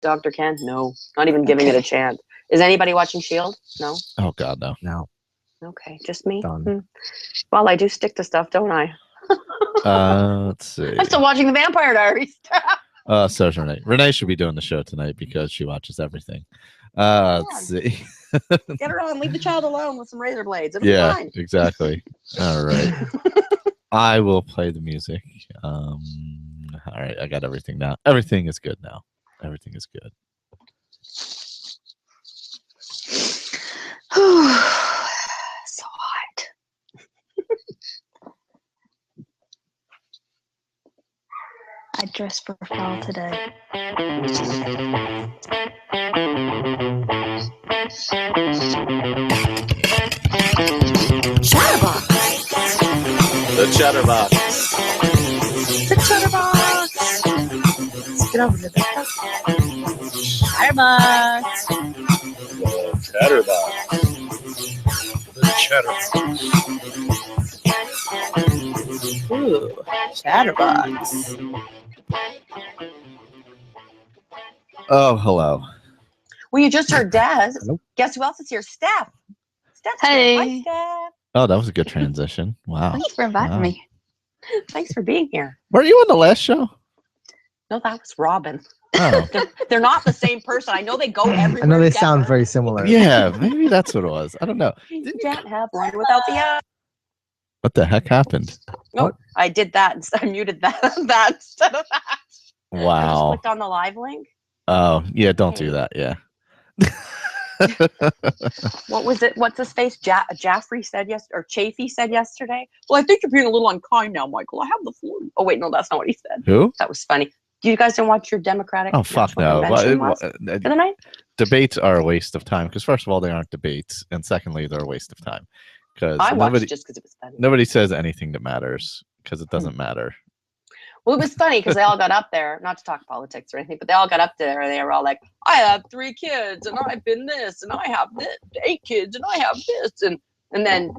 Dr. Ken? No, not even giving it a chance. Is anybody watching S.H.I.E.L.D.? No? Oh, God, no. No. Okay, just me? Done. Well, I do stick to stuff, don't I? Let's see. I'm still watching The Vampire Diaries. So is Renee. Renee should be doing the show tonight because she watches everything. Let's see. Get her on. Leave the child alone with some razor blades. It'll be Yeah, fine. exactly. All right. I will play the music. All right, I got everything now. Everything is good now. Everything is good. So hot. I dressed for fall today. Chatterbox. The Chatterbox. The Chatterbox. Let's get over to the Chatterbox. Chatterbox. The Chatterbox. Ooh, Chatterbox. Oh, hello. Well, you just heard Daz. Hello. Guess who else is here? Steph. Steph's Hey. here. Hi, Steph. Oh, that was a good transition. Wow. Thanks for inviting Wow. me. Thanks for being here. Were you on the last show? No, that was Robin. Oh, They're not the same person. I know they go everywhere. I know they together. sound very similar. yeah. Maybe that's what it was. I don't know. You can't have one without the other. What the heck happened? No, I did that instead. I muted that instead of that. I just Wow. clicked on the live link. Oh, yeah. Don't do that. Yeah. What was it? What's his face? Jaffrey said or Chafee said yesterday. Well, I think you're being a little unkind now, Michael. I have the floor. Oh wait, no, that's not what he said. Who? That was funny. You guys didn't watch your Democratic? Oh, fuck National no. Convention last the other night? Debates are a waste of time because, first of all, they aren't debates. And secondly, they're a waste of time because I watched it just because it was funny. nobody says anything that matters because it doesn't matter. Well, it was funny because they all got up there, not to talk politics or anything, but they all got up there and they were all like, I have 3 kids and I've been this and I have 8 kids and I have this. And then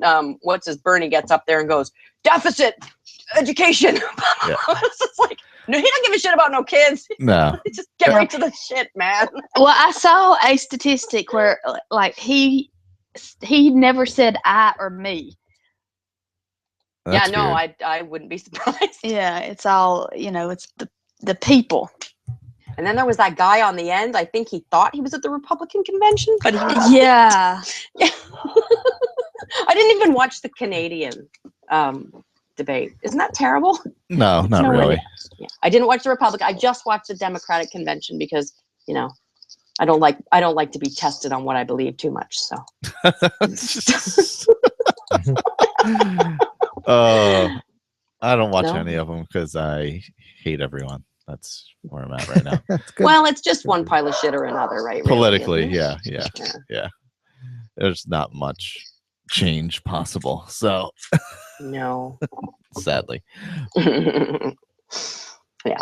Bernie gets up there and goes, deficit education. Yeah. It's just like, no, he don't give a shit about no kids. No. Just get right to the shit, man. Well, I saw a statistic where like he never said I or me. That's yeah, no, weird. I wouldn't be surprised. Yeah, it's all, it's the people. And then there was that guy on the end. I think he thought he was at the Republican convention, but he wasn't. Yeah. Yeah. I didn't even watch the Canadian debate. Isn't that terrible? No, not No really. way. Yeah. I didn't watch the Republican. I just watched the Democratic convention because, I don't like to be tested on what I believe too much. So. I don't watch No? any of them because I hate everyone. That's where I'm at right now. That's good. Well, it's just one pile of shit or another, right? really, Politically, isn't it? yeah. There's not much change possible. So, No. sadly. Yeah.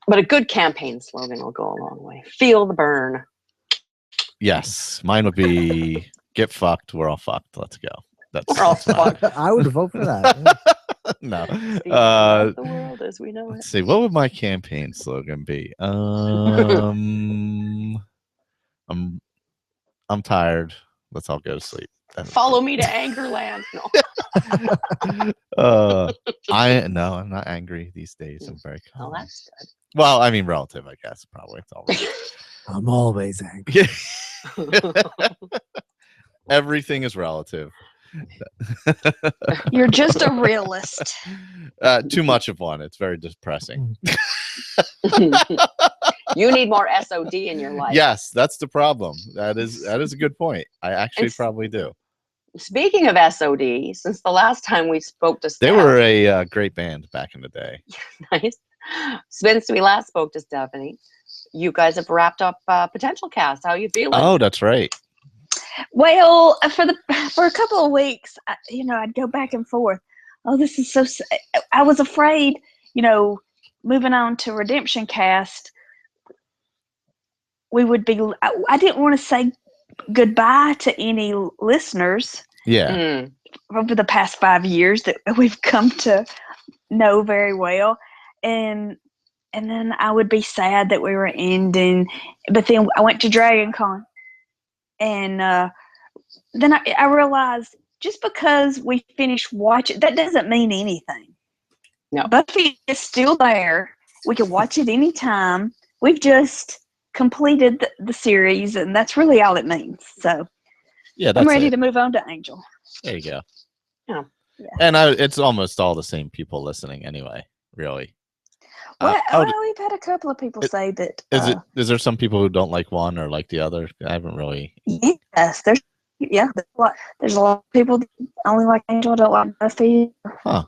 But a good campaign slogan will go a long way. Feel the burn. Yes, mine would be get fucked. We're all fucked. Let's go. We're all that's mine. fucked. I would vote for that. Yeah. No. The world as we know it. Let's see. What would my campaign slogan be? I'm tired. Let's all go to sleep. Follow me to Angerland. No. I'm not angry these days. I'm very calm. Oh, that's good. Well, I mean, relative, I guess. Probably it's all right. I'm always angry. Everything is relative. You're just a realist. Too much of one. It's very depressing. You need more SOD in your life. Yes, that's the problem. That is a good point. I actually probably do. Speaking of SOD, since the last time we spoke to Steph, They were a great band back in the day. nice. Since we last spoke to Stephanie, you guys have wrapped up Potential Cast. How are you feeling? Oh, that's right. Well, for a couple of weeks, I'd go back and forth. Oh, this is so. I was afraid, moving on to Redemption Cast, we would be. I didn't want to say goodbye to any listeners. Yeah. Over the past 5 years that we've come to know very well, and and then I would be sad that we were ending. But then I went to Dragon Con, and then I realized just because we finished watching, that doesn't mean anything. No. Buffy is still there. We can watch it anytime. We've just completed the series, and that's really all it means. So Yeah, I'm ready to move on to Angel. There you go. Yeah. And it's almost all the same people listening anyway, really. Well, we've had a couple of people say that. Is there some people who don't like one or like the other? I haven't really. Yes, there's a lot of people that only like Angel, don't like Buffy. Huh.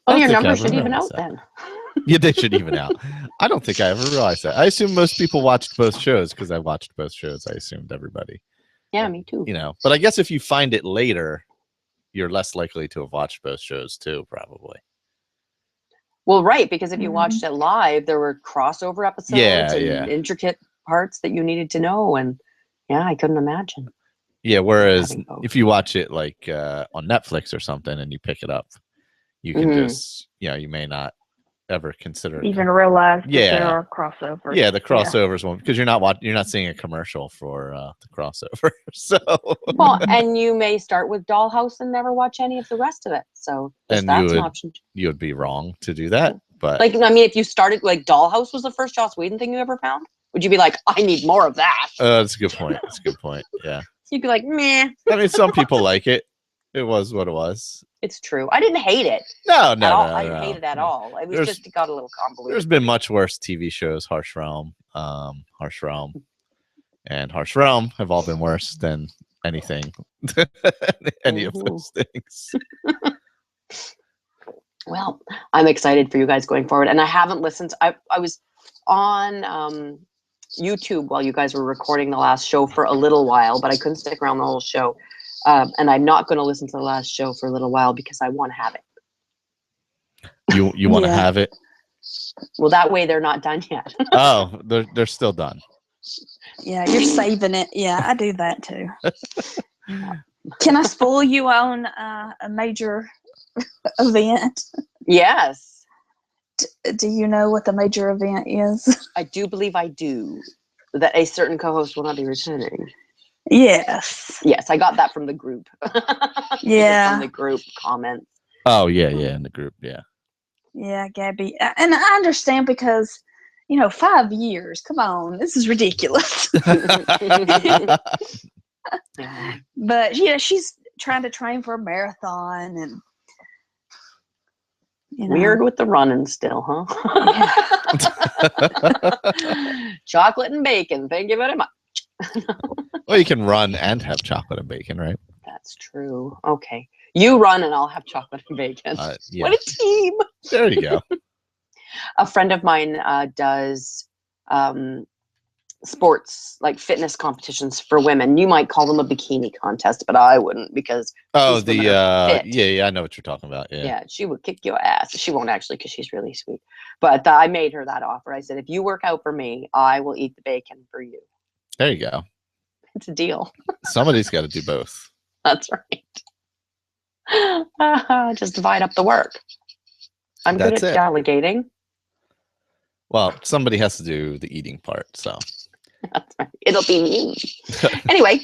Oh, your numbers should even out then. Yeah, they should even out. I don't think I ever realized that. I assume most people watched both shows because I watched both shows. I assumed everybody. Yeah, me too. But I guess if you find it later, you're less likely to have watched both shows too, probably. Well, right, because if you watched it live, there were crossover episodes and intricate parts that you needed to know, and I couldn't imagine. Yeah, whereas if you watch it like on Netflix or something and you pick it up, you can just, you may not ever consider it. Even realize that there are crossovers. Yeah, the crossovers won't, because you're not seeing a commercial for the crossover. So well, and you may start with Dollhouse and never watch any of the rest of it. So that's an option. You would be wrong to do that. But like, I mean, if you started like Dollhouse was the first Joss Whedon thing you ever found, would you be like, I need more of that? That's a good point. That's a good point. Yeah. You'd be like, meh. I mean, some people like it. It was what it was. It's true. I didn't hate it. No. I didn't hate it at all. It was just, it got a little convoluted. There's been much worse TV shows, Harsh Realm, and Harsh Realm have all been worse than anything, any of those things. Well, I'm excited for you guys going forward. And I haven't listened. I was on YouTube while you guys were recording the last show for a little while, but I couldn't stick around the whole show. And I'm not going to listen to the last show for a little while because I want to have it. You want to have it? Well, that way they're not done yet. Oh, they're still done. Yeah, you're saving it. Yeah, I do that too. Can I spoil you on a major event? Yes. Do you know what the major event is? I do believe I do. That a certain co-host will not be returning. Yes. Yes, I got that from the group. Yeah. From the group comments. Oh, yeah, in the group, yeah. Yeah, Gabby. And I understand because, 5 years. Come on. This is ridiculous. But, she's trying to train for a marathon and, Weird with the running still, huh? Chocolate and bacon. Thank you very much. Well, you can run and have chocolate and bacon, right? That's true. Okay. You run and I'll have chocolate and bacon. Yeah. What a team. There you go. A friend of mine does sports, like fitness competitions for women. You might call them a bikini contest, but I wouldn't because I know what you're talking about. Yeah, she would kick your ass. She won't actually because she's really sweet. But I made her that offer. I said, if you work out for me, I will eat the bacon for you. There you go. It's a deal. Somebody's got to do both. That's right. Just divide up the work. I'm good at delegating. Well, somebody has to do the eating part, so. That's right. It'll be me. Anyway,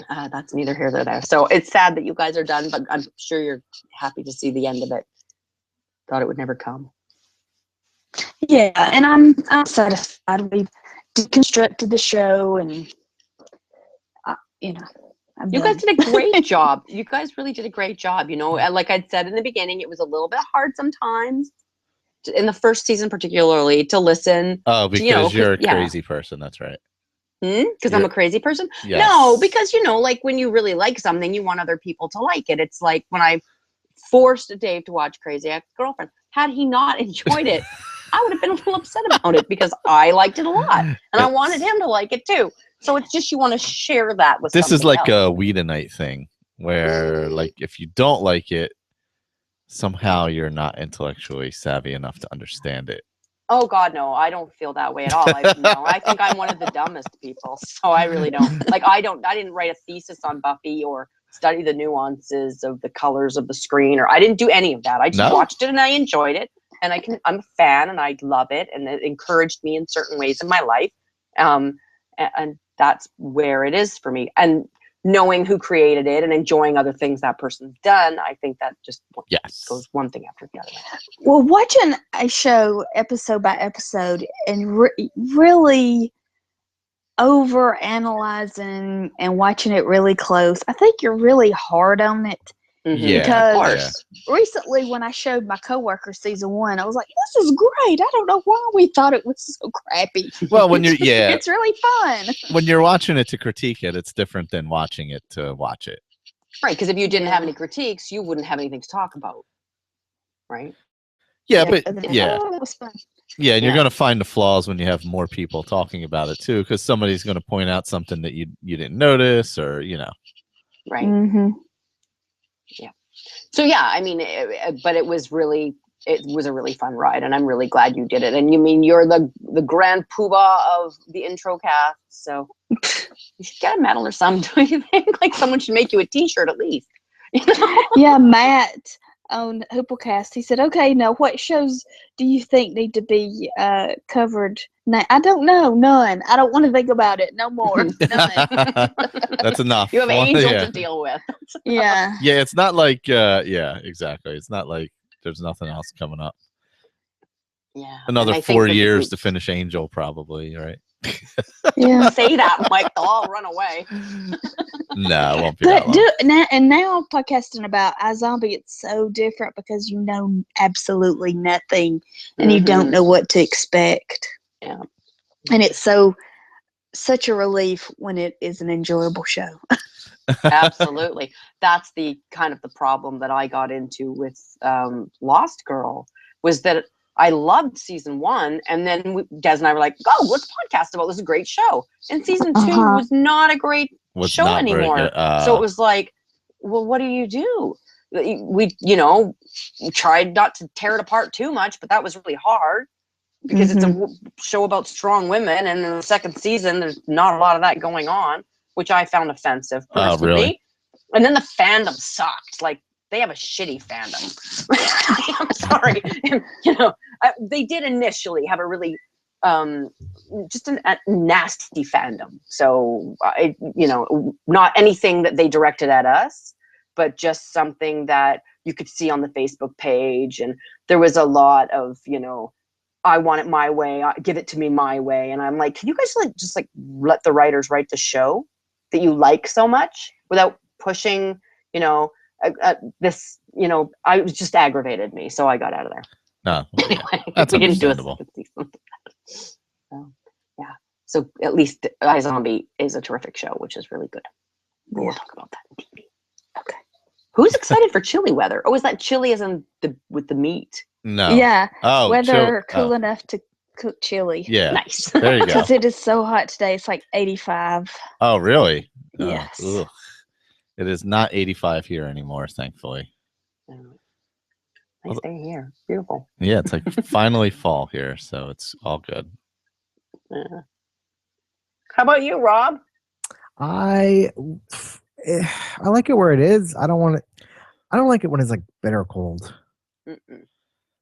that's neither here nor there. So it's sad that you guys are done, but I'm sure you're happy to see the end of it. Thought it would never come. Yeah, and I'm satisfied. We've deconstructed the show, and you guys did a great job. You guys really did a great job. Like I'd said in the beginning, it was a little bit hard sometimes in the first season, particularly to listen. Oh, because you're a crazy person. That's right. Because I'm a crazy person? Yes. No, because, like when you really like something, you want other people to like it. It's like when I forced Dave to watch Crazy Ex-Girlfriend. Had he not enjoyed it, I would have been a little upset about it because I liked it a lot. And I wanted him to like it too. So it's just you want to share that with This is like else. a Whedonite thing where, like, if you don't like it, somehow you're not intellectually savvy enough to understand it. Oh, God, no. I don't feel that way at all. I think I'm one of the dumbest people. So I really don't. Like, I didn't write a thesis on Buffy or study the nuances of the colors of the screen. Or I didn't do any of that. I just watched it and I enjoyed it. I'm a fan and I love it, and it encouraged me in certain ways in my life. And that's where it is for me. And knowing who created it and enjoying other things that person's done, I think that just goes one thing after the other. Well, watching a show episode by episode and really over analyzing and watching it really close, I think you're really hard on it. Yeah, because recently when I showed my coworker season 1, I was like, this is great. I don't know why we thought it was so crappy. Well, when you're it's really fun. When you're watching it to critique it, it's different than watching it to watch it. Right, because if you didn't have any critiques, you wouldn't have anything to talk about. Right? Yeah, but it was fun. Yeah, and you're going to find the flaws when you have more people talking about it too, because somebody's going to point out something that you didn't notice, or Right. Mm-hmm. Yeah. So yeah, I mean, but it was a really fun ride, and I'm really glad you did it. And you mean you're the grand poobah of the intro cast, so you should get a medal or something. Don't you think? Like someone should make you a T-shirt at least. Yeah, Matt on Hooplecast, he said, "Okay, now what shows do you think need to be covered?" Now, I don't know, none. I don't want to think about it no more. None. That's enough. You have Angel to deal with. Yeah. Yeah, it's not like exactly. It's not like there's nothing else coming up. Yeah. Another 4 years to finish Angel, probably, right? Yeah. Say that, Mike. They'll all run away. No, it won't be that long. Now I'm podcasting about iZombie. It's so different because you know absolutely nothing and you don't know what to expect. Yeah. And it's such a relief when it is an enjoyable show. Absolutely. That's the kind of the problem that I got into with Lost Girl, was that I loved season 1, and then Des and I were like, "Oh, let's podcast about this. Is a great show." And season 2 was not a great show anymore. So it was like, well, what do you do? We tried not to tear it apart too much, but that was really hard because it's a show about strong women, and in the second season, there's not a lot of that going on, which I found offensive personally. Oh, really? And then the fandom sucked. Like, they have a shitty fandom. I'm sorry. They did initially have a really just a nasty fandom. So not anything that they directed at us, but just something that you could see on the Facebook page. And there was a lot of, I want it my way, give it to me my way. And I'm like, can you guys just let the writers write the show that you like so much without pushing, this, I was just aggravated me. So I got out of there. No, Anyway, that's we didn't do understandable. So, yeah. So at least iZombie is a terrific show, which is really good. We'll talk about that in TV. Okay. Who's excited for chili weather? Oh, is that chili as in with the meat? No. Yeah. Oh, weather cool enough to cook chili. Yeah. Nice. There you go. Because it is so hot today. It's like 85. Oh, really? Yes. Ugh. It is not 85 here anymore, thankfully. Nice day here. Beautiful. Yeah, it's like finally fall here, so it's all good. Yeah. How about you, Rob? I like it where it is. I don't like it when it's like bitter cold. Mm-mm.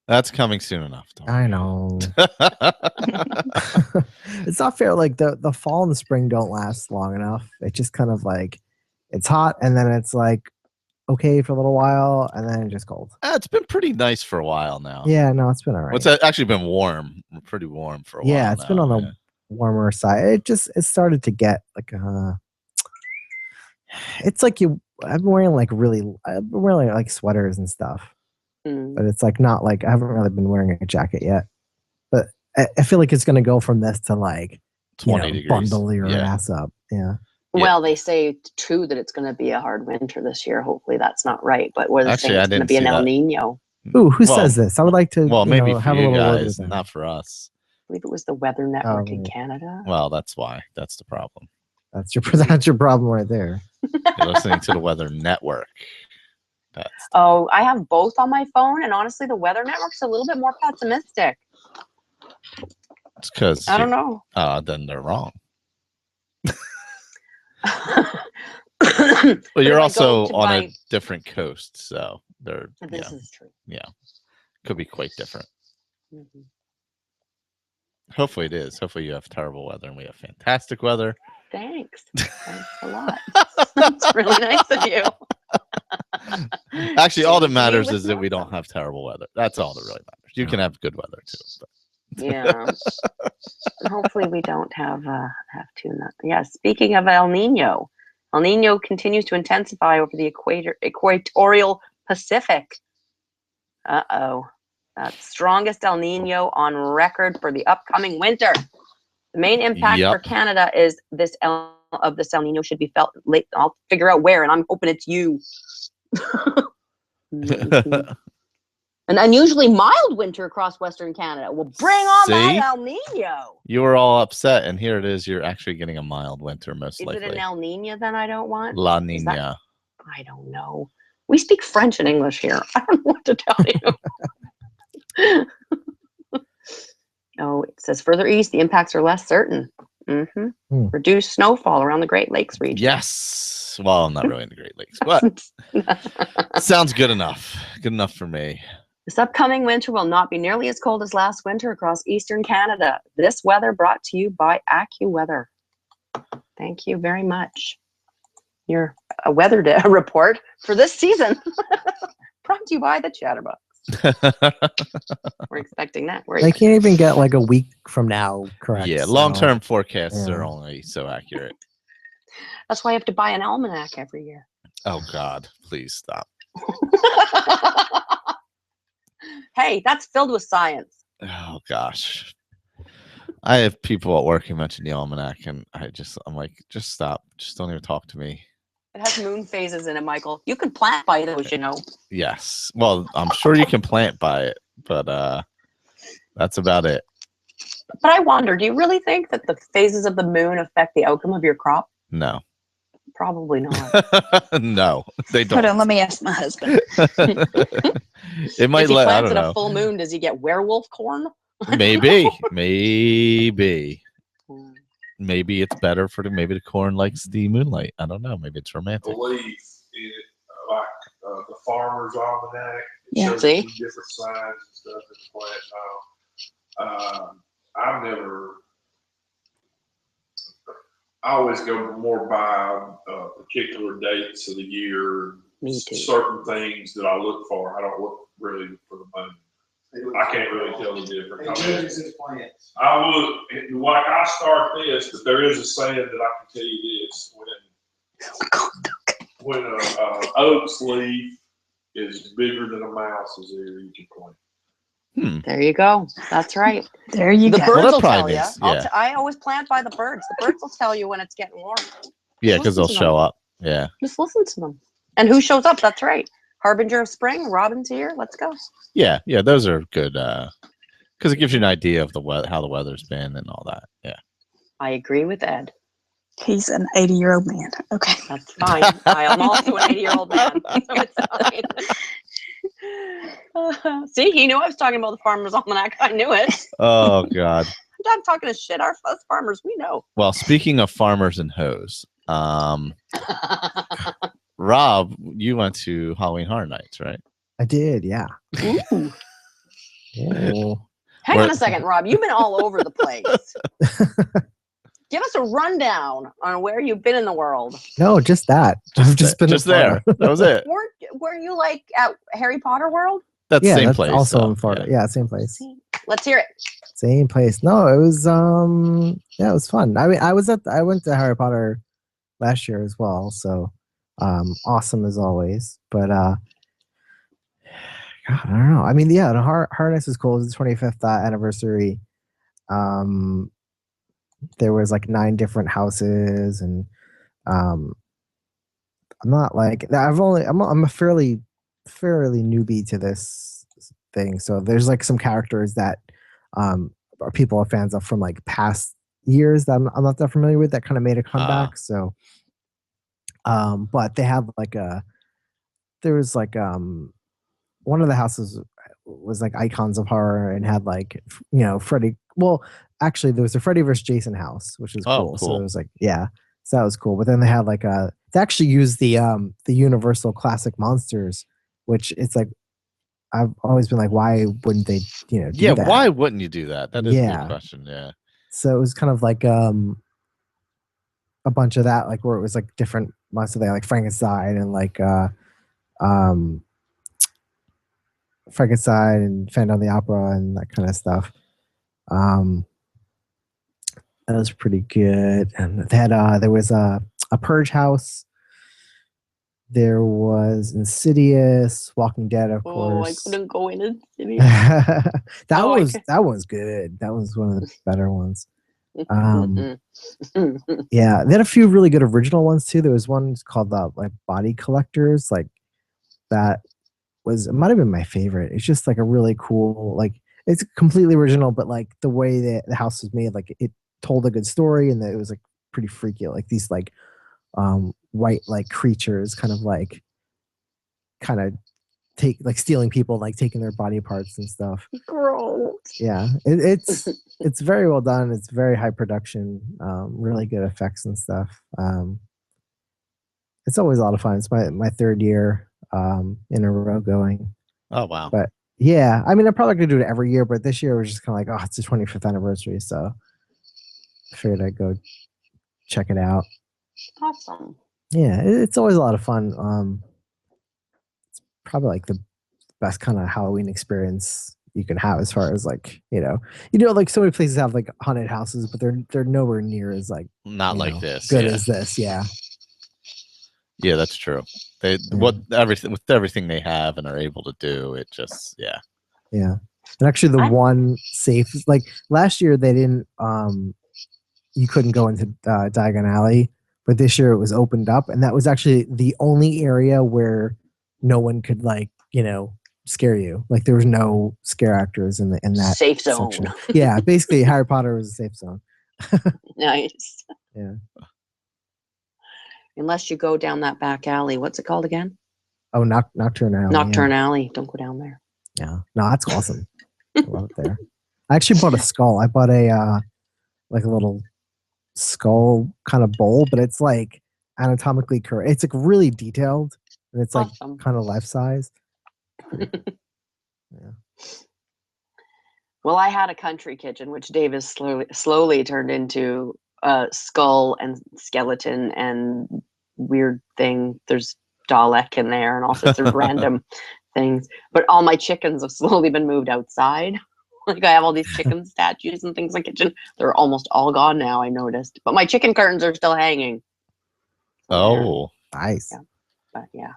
That's coming soon enough. I know. It's not fair. Like the fall and the spring don't last long enough. It's just kind of like it's hot and then it's like okay for a little while and then it's just cold. It's been pretty nice for a while now. Yeah, no, it's been all right. It's actually been warm, pretty warm for a while. Yeah, it's been on the warmer side. It started to get like it's like I've been wearing like sweaters and stuff. But it's like not like I haven't really been wearing a jacket yet. But I feel like it's gonna go from this to like 20 degrees. Bundle your ass up. Yeah. Well, they say too that it's going to be a hard winter this year. Hopefully, that's not right. But we're saying it's going to be an El Nino. Ooh, who says this? I would like to. Maybe have for a you little word guys, with not for us. I believe it was the Weather Network in Canada. Well, that's why. That's the problem. That's your problem right there. You're listening to the Weather Network. I have both on my phone, and honestly, the Weather Network's a little bit more pessimistic. It's because I don't know. Then they're wrong. Well, you're also on a different coast, so they're. This is true. Yeah, could be quite different. Mhm. Hopefully it is. Hopefully you have terrible weather and we have fantastic weather. Thanks a lot. That's really nice of you. Actually, all that Seems to me matters with is that we don't nothing. have terrible weather. That's all that really matters. You can have good weather too. But. Yeah. Hopefully we don't have too much. Yeah. Speaking of El Nino continues to intensify over the equatorial Pacific. Uh-oh. That's strongest El Nino on record for the upcoming winter. The main impact for Canada is this El Nino should be felt late. I'll figure out where, and I'm hoping it's you. An unusually mild winter across Western Canada will bring on that El Nino. You were all upset, and here it is. You're actually getting a mild winter, most likely. Is it an El Nino then I don't want? La Nina. I don't know. We speak French and English here. I don't know what to tell you. Oh, it says further east, the impacts are less certain. Reduced snowfall around the Great Lakes region. Yes. Well, I'm not really in the Great Lakes, but sounds good enough. Good enough for me. This upcoming winter will not be nearly as cold as last winter across eastern Canada. This weather brought to you by AccuWeather. Thank you very much. Your weather report for this season brought to you by the Chatterbox. We're expecting that. They can't even get like a week from now correct. Yeah, long-term forecasts are only so accurate. That's why I have to buy an almanac every year. Oh God, please stop. Hey, that's filled with science. Oh gosh. I have people at work who mention the almanac, and I'm like, just stop. Just don't even talk to me. It has moon phases in it, Michael. You can plant by those, you know. Yes. Well, I'm sure you can plant by it, but that's about it. But I wonder, do you really think that the phases of the moon affect the outcome of your crop? No. Probably not. No, they don't. Hold on, let me ask my husband. It might if he I plants don't in know. a full moon, does he get werewolf corn? Maybe. Maybe it's better for maybe the corn likes the moonlight. I don't know. Maybe it's romantic. I believe in like the Farmer's Almanac. Yeah. Shows you different signs and stuff in the plant now. I've never. I always go more by particular dates of the year. Me too. Certain things that I look for. I don't look really for the moon. I can't really tell the difference. I look like I start this, but there is a saying that I can tell you this: when an oak's leaf is bigger than a mouse's ear, you can plant. There you go. That's right. There you the go. birds Well, will tell means, you. I always plant by the birds. The birds will tell you when it's getting warm. Yeah, because they'll show up. Yeah. Just listen to them. And who shows up? That's right. Harbinger of spring. Robin's here. Let's go. Yeah. Those are good because it gives you an idea of how the weather's been and all that. Yeah. I agree with Ed. He's an 80-year-old man. Okay. That's fine. I am also an 80-year-old man. So it's fine. See, he knew I was talking about the Farmer's Almanac. I knew it. Oh God. I'm not talking to shit. Us farmers, we know. Well, speaking of farmers and hoes, Rob, you went to Halloween Horror Nights, right? I did, yeah. Ooh. Ooh. Hang on a second, Rob. You've been all over the place. Give us a rundown on where you've been in the world. No, just that. I've just been just there. That was it. Were you like at Harry Potter World? That's yeah, same that's place. also so, in Florida. Yeah, same place. Let's hear it. Same place. No, it was it was fun. I mean, I went to Harry Potter last year as well, so awesome as always. But God, I don't know. I mean, yeah, the Horror Nights was cool. It was the 25th anniversary. There was like 9 different houses, and I'm not like I'm a fairly newbie to this thing, so there's like some characters that people are fans of from like past years that I'm not that familiar with that kind of made a comeback. So but they have like there was like one of the houses was like icons of horror and had like Freddy. Well, actually there was a Freddy vs. Jason house, which is cool. So it was like, yeah, so that was cool. But then they had like they actually used the Universal Classic Monsters, which it's like I've always been like, why wouldn't they, do Yeah, that? why wouldn't you do that? That is a Yeah. good question. Yeah. So it was kind of like a bunch of that, like where it was like different months of that, like Frankenstein and like um Frankenstein and Phantom of the Opera and that kind of stuff. That was pretty good. And they had there was a Purge house. There was Insidious, Walking Dead, of Oh, I course. couldn't go in and see. that Oh, was good. That was one of the better ones. Yeah, they had a few really good original ones too. There was one called like Body Collectors, like that it might have been my favorite. It's just like a really cool, like it's completely original, but like the way that the house was made, like it told a good story and that it was like pretty freaky. Like these like white like creatures kind of take like stealing people, like taking their body parts and stuff. gross. Yeah, it's very well done. It's very high production, really good effects and stuff. It's always a lot of fun. It's my third year in a row going. Oh wow. But yeah, I mean, I'm probably gonna do it every year, but this year was just kind of like, oh, it's the 25th anniversary, so I figured I'd go check it out. Awesome. Yeah, it's always a lot of fun. It's probably like the best kind of Halloween experience you can have, as far as like like so many places have like haunted houses, but they're nowhere near as like Not like this. good Yeah. as this. Yeah. Yeah, that's true. They with everything they have and are able to do, it just Yeah. And actually the one safe, like last year they didn't you couldn't go into Diagon Alley, but this year it was opened up, and that was actually the only area where no one could scare you. Like there was no scare actors in that safe zone section. Yeah, basically Harry Potter was a safe zone. Nice. Yeah. Unless you go down that back alley. What's it called again? Oh, Nocturne Alley. Nocturne Alley. Don't go down there. Yeah. No, that's awesome. I love it there. I actually bought a skull. I bought a like a little skull kind of bowl, but it's like anatomically correct. It's like really detailed, and it's like Awesome. kind of life size. Yeah. Well, I had a country kitchen, which Dave has slowly turned into a skull and skeleton and weird thing. There's Dalek in there and all sorts of random things. But all my chickens have slowly been moved outside. Like I have all these chicken statues and things in the kitchen. They're almost all gone now, I noticed. But my chicken curtains are still hanging. Oh, nice. Yeah. But yeah,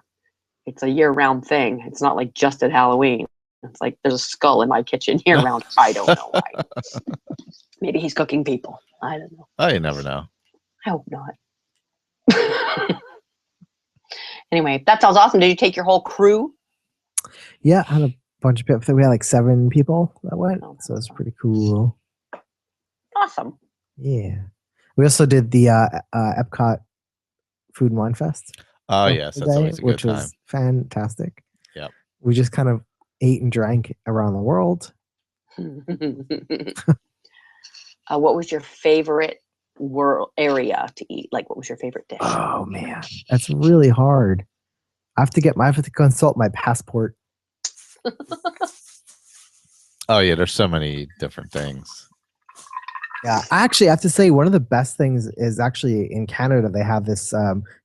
it's a year-round thing. It's not like just at Halloween. It's like there's a skull in my kitchen year-round. I don't know why. Maybe he's cooking people. I don't know. Oh, you never know. I hope not. Anyway, that sounds awesome. Did you take your whole crew? Yeah, I had a bunch of people. We had like 7 people that went, Oh, so it's pretty cool. Awesome. Yeah. We also did the Epcot Food and Wine Fest. Oh yes, that's always a good which time. was fantastic. Yep. We just kind of ate and drank around the world. What was your favorite world area to eat? Like, what was your favorite dish? Oh man, that's really hard. I have to consult my passport. Oh yeah, there's so many different things. Yeah, I actually have to say one of the best things is actually in Canada. They have this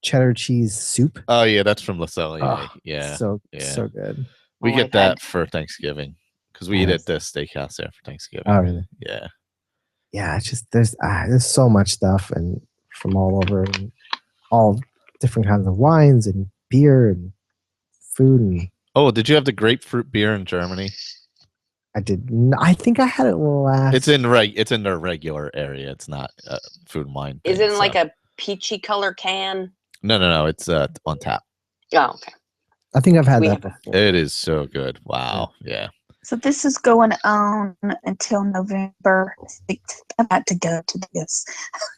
cheddar cheese soup. Oh yeah, that's from Le Cellier. Oh, yeah, so yeah. good. We Oh, get I've that had- for Thanksgiving because we eat at the steakhouse there for Thanksgiving. Oh really? Yeah. Yeah, it's just there's so much stuff and from all over and all different kinds of wines and beer and food and. Oh, did you have the grapefruit beer in Germany? I did. I think I had it last. It's in their regular area. It's not food and wine. Is thing, it in so. like a peachy color can? No. It's on tap. Oh, okay. I think I've had We that have- before. It is so good. Wow. Yeah. So this is going on until November 6th. I'm about to go to this.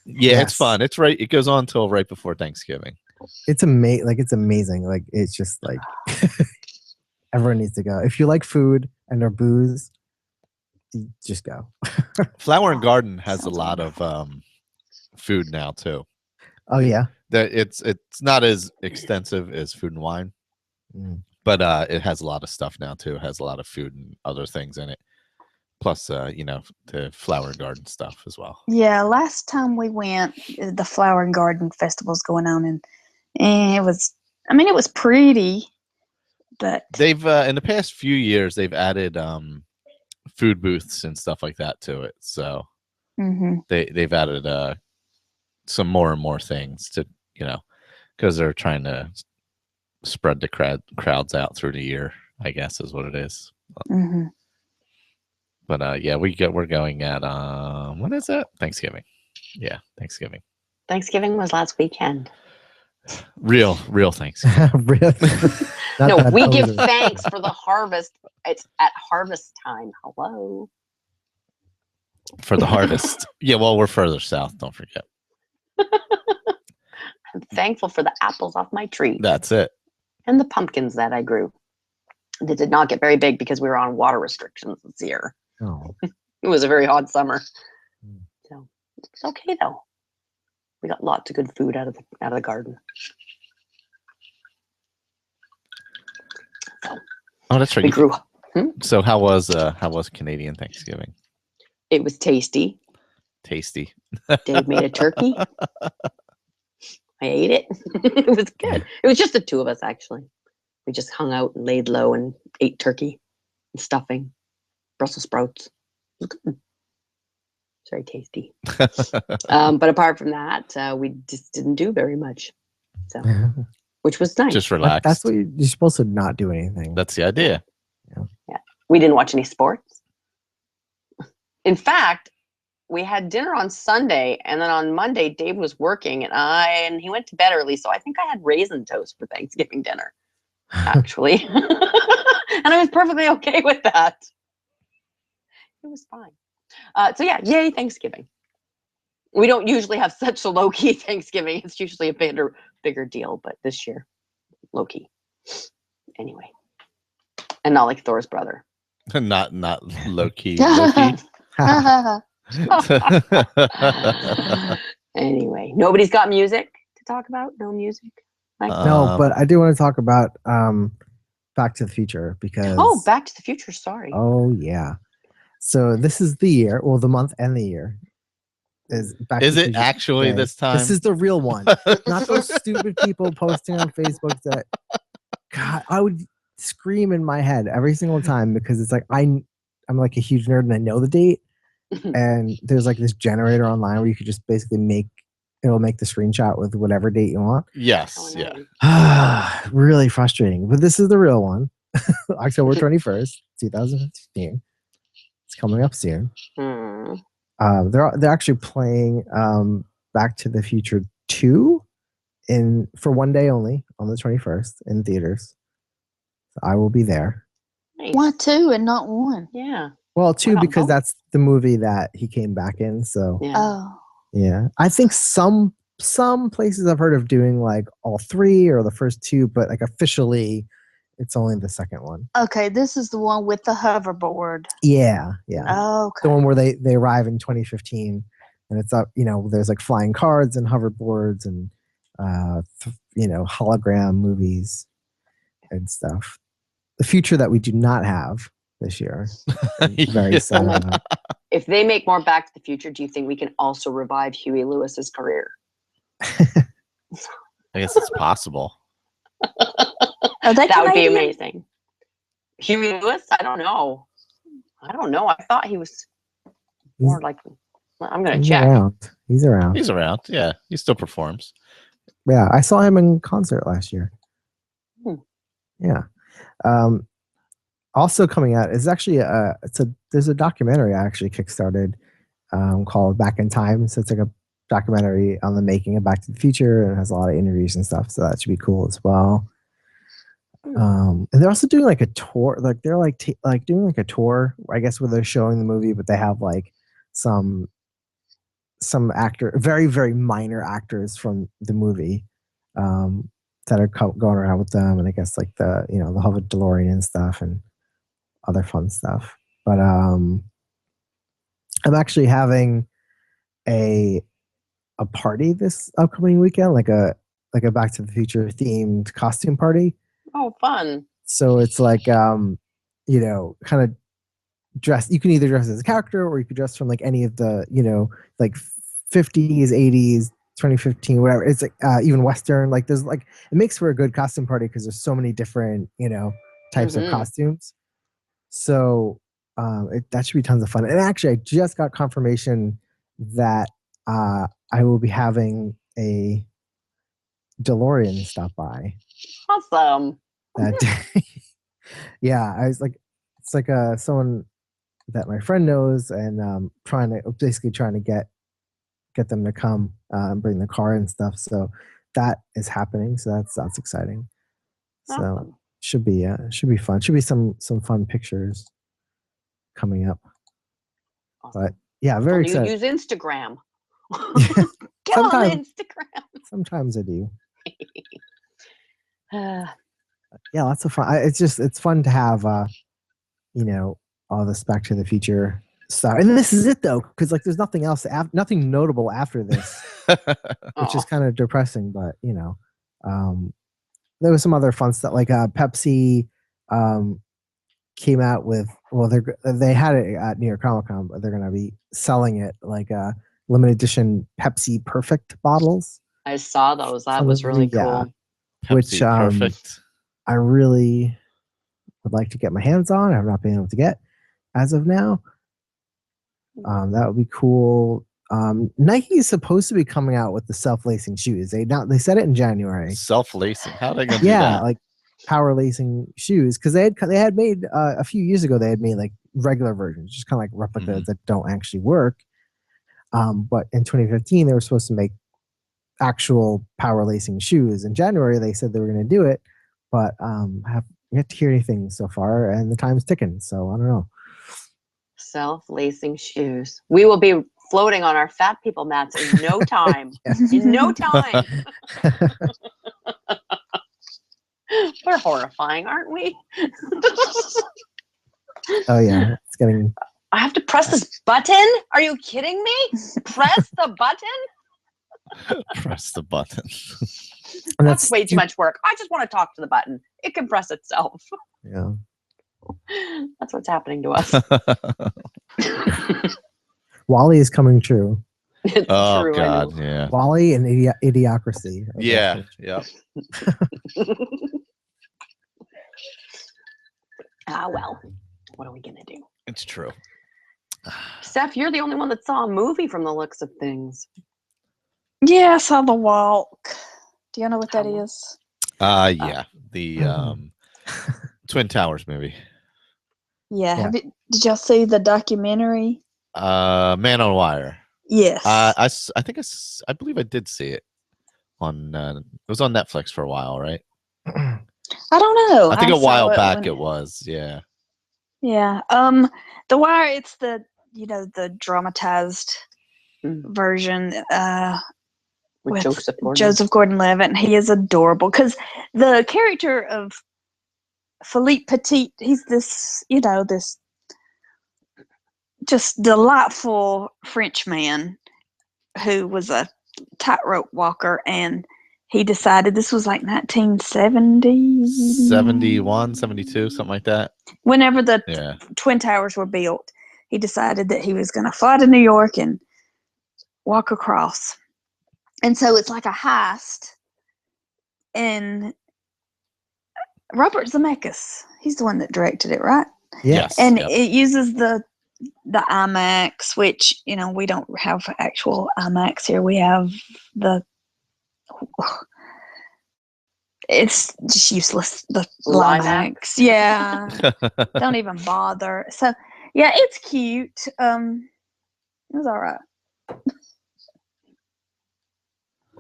Yeah, Yes. it's fun. It's right. It goes on till right before Thanksgiving. It's amazing. Like it's amazing. Like it's just like everyone needs to go. If you like food and or booze, you just go. Flower and Garden has a lot of food now too. Oh yeah. That it's not as extensive as Food and Wine, But it has a lot of stuff now too. It has a lot of food and other things in it. Plus, the flower garden stuff as well. Yeah, last time we went, the Flower and Garden Festival's going on, and it was pretty, but They've in the past few years they've added food booths and stuff like that to it. So they've added some more and more things to because they're trying to spread the crowds out through the year, I guess is what it is. But yeah, we're going at when is it? Thanksgiving. Yeah, Thanksgiving. Thanksgiving was last weekend. Real Thanksgiving. No, we give thanks for the harvest. It's at harvest time. Hello. For the harvest. Yeah, well, we're further south, don't forget. I'm thankful for the apples off my tree. That's it. And the pumpkins that I grew. They did not get very big because we were on water restrictions this year. Oh. It was a very hot summer. So it's okay though. We got lots of good food out of the garden. So oh, that's right. We grew. So how was Canadian Thanksgiving? It was tasty. Tasty. Dave made a turkey. I ate it. It was good. It was just the two of us, actually. We just hung out and laid low and ate turkey and stuffing, Brussels sprouts. It was good. It's very tasty. But apart from that, we just didn't do very much. So, which was nice. Just relax. That's what you're supposed to not do anything. That's the idea. Yeah. We didn't watch any sports. In fact, we had dinner on Sunday, and then on Monday, Dave was working, and he went to bed early. So I think I had raisin toast for Thanksgiving dinner, actually. And I was perfectly okay with that. It was fine. So yeah, yay Thanksgiving. We don't usually have such a low-key Thanksgiving. It's usually a bigger deal, but this year, low-key. Anyway. And not like Thor's brother. not low-key. Low-key. Anyway, nobody's got music to talk about? No music? No, but I do want to talk about Back to the Future because... Oh, Back to the Future, sorry. Oh, yeah. So this is the year, well, the month and the year. Is it actually this time? This is the real one. Not those stupid people posting on Facebook that... God, I would scream in my head every single time because it's like I'm like a huge nerd and I know the date. And there's like this generator online where you could just basically it'll make the screenshot with whatever date you want. Yes. Oh, no. Yeah. Really frustrating. But this is the real one. October 21st, 2015. It's coming up soon. They're actually playing Back to the Future 2 for one day only on the 21st in theaters. So I will be there. Nice. Why 2 and not 1? Yeah. Well, 2 because both? that's the movie that he came back in. So Yeah. Oh. yeah, I think some places I've heard of doing like all 3 or the first 2, but like officially, it's only the second one. Okay, this is the one with the hoverboard. Yeah. Oh, okay. The one where they arrive in 2015, and it's up. There's like flying cards and hoverboards and hologram movies and stuff. The future that we do not have this year. Very sad about. If they make more Back to the Future, do you think we can also revive Huey Lewis's career? I guess it's possible. That would be amazing. Huey Lewis? I don't know. I thought he was more like... I'm going to check. He's around. He's around. Yeah. He still performs. Yeah. I saw him in concert last year. Yeah. Also coming out is actually there's a documentary I actually kickstarted called Back in Time. So it's like a documentary on the making of Back to the Future and it has a lot of interviews and stuff. So that should be cool as well. And they're also doing like a tour, like they're like doing like a tour, I guess, where they're showing the movie, but they have like some actor, very, very minor actors from the movie that are going around with them. And I guess like the Hover DeLorean and stuff and other fun stuff. But I'm actually having a party this upcoming weekend, like a Back to the Future themed costume party. Oh, fun. So it's like kind of dress. You can either dress as a character or you could dress from like any of the like 50s, 80s, 2015, whatever. It's like even Western. Like there's like it makes for a good costume party because there's so many different types of costumes. So that should be tons of fun. And actually, I just got confirmation that I will be having a DeLorean stop by. Awesome. That day. Yeah, I was like, it's like someone that my friend knows, and trying to get them to come bring the car and stuff. So that is happening. So that's exciting. Awesome. So should be fun. Should be some fun pictures coming up. Awesome. But yeah, very you excited. use Instagram. Get Sometimes, on Instagram. Sometimes I do. Yeah, lots of fun. It's fun to have all this Back to the Future stuff. And this is it though, because like there's nothing else, nothing notable after this, which is kind of depressing. But there was some other fun stuff, like Pepsi came out with, they had it at New York Comic Con, but they're gonna be selling it like limited edition Pepsi Perfect bottles. I saw those. That was really cool. Which Perfect. I really would like to get my hands on. I've not been able to get as of now. That would be cool. Nike is supposed to be coming out with the self-lacing shoes. They said it in January. Self-lacing. How are they gonna do that? Like power lacing shoes, because they had made a few years ago. They had made like regular versions, just kind of like replicas that don't actually work. But in 2015, they were supposed to make actual power lacing shoes. In January, they said they were going to do it, but have yet to hear anything so far, and the time's ticking. So I don't know. Self-lacing shoes. We will be floating on our fat people mats in no time. In no time. We're horrifying, aren't we? Oh yeah, it's getting. I have to press this button? Are you kidding me? Press the button? Press the button. And that's way too much work. I just want to talk to the button. It can press itself. Yeah. That's what's happening to us. Wall-E is coming true. It's oh true, God, yeah. Wall-E and Idiocracy. Yeah. Well, what are we gonna do? It's true. Steph, you're the only one that saw a movie from the looks of things. Yeah, I saw The Walk. Do you know what that is? Yeah. The Twin Towers movie. Yeah. Did y'all see the documentary? Man on Wire. Yes. I believe I did see it on. It was on Netflix for a while, right? I don't know. I think a while back it was. Yeah. Yeah. The Wire. It's the the dramatized version. With Joseph Gordon-Levitt, and he is adorable because the character of Philippe Petit, he's this, this just delightful French man who was a tightrope walker, and he decided, this was like 1970, 71, 72, something like that. Whenever the Twin Towers were built, he decided that he was going to fly to New York and walk across. And so it's like a heist, and Robert Zemeckis, he's the one that directed it, right? Yes. And it uses the IMAX, which, we don't have actual IMAX here. We have it's just useless, the IMAX. Yeah. Don't even bother. So, yeah, it's cute. It was all right.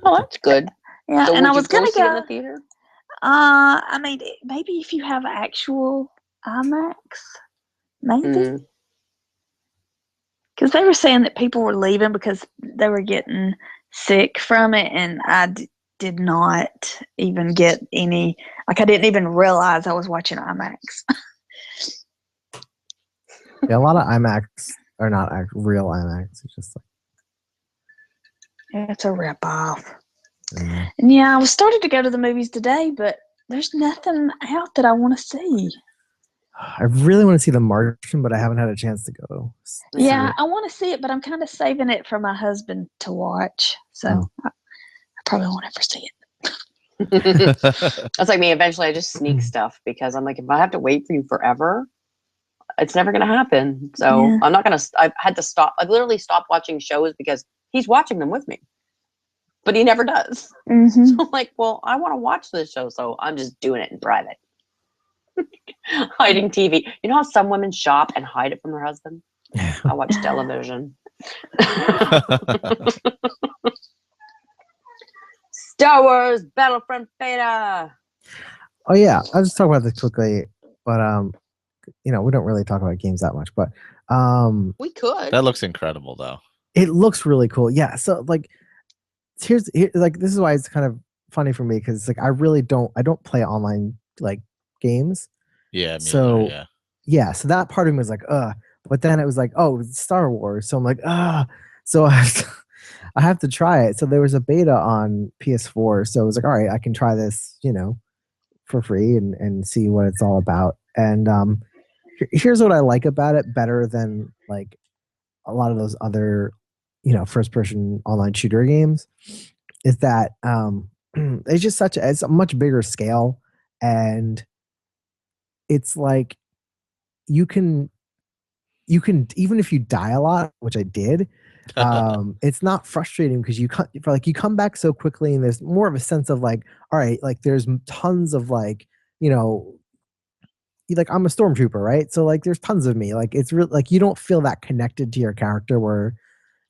Oh, that's good. Yeah, so and I was going to go in the theater. I mean, maybe if you have actual IMAX, maybe. Because they were saying that people were leaving because they were getting sick from it, and I did not even get any. Like, I didn't even realize I was watching IMAX. Yeah, a lot of IMAX are not real IMAX. It's just like. It's a ripoff. And yeah, I was started to go to the movies today, but There's nothing out that I want to see. I really want to see The Martian, but I haven't had a chance to go. Yeah, I want to see it, but I'm kind of saving it for my husband to watch. So I probably won't ever see it. That's like me. Eventually, I just sneak stuff because I'm like, if I have to wait for you forever, it's never going to happen. So Yeah. I'm not going to. I've had to stop. I've literally stopped watching shows because he's watching them with me, but he never does. Mm-hmm. So I'm like, well, I want to watch this show, so I'm just doing it in private. Hiding TV. You know how some women shop and hide it from their husband? I watch television. Star Wars Battlefront Beta. Oh yeah, I'll just talk about this quickly, but we don't really talk about games that much, but we could. That looks incredible, though. It looks really cool. Yeah, so like, here's like, this is why it's kind of funny for me, because like I don't play online like games. Yeah. So Yeah. yeah, so that part of me was like, but then it was like, oh, it's Star Wars, so I'm like, so I have to try it. So there was a beta on PS4, so I was like, all right, I can try this, for free and see what it's all about. And here's what I like about it better than like a lot of those other, first person online shooter games, is that it's just it's a much bigger scale, and it's like you can even if you die a lot, which I did, it's not frustrating because you come back so quickly, and there's more of a sense of like, all right, like there's tons of like, like I'm a stormtrooper, right? So like there's tons of me. Like it's real, like you don't feel that connected to your character where,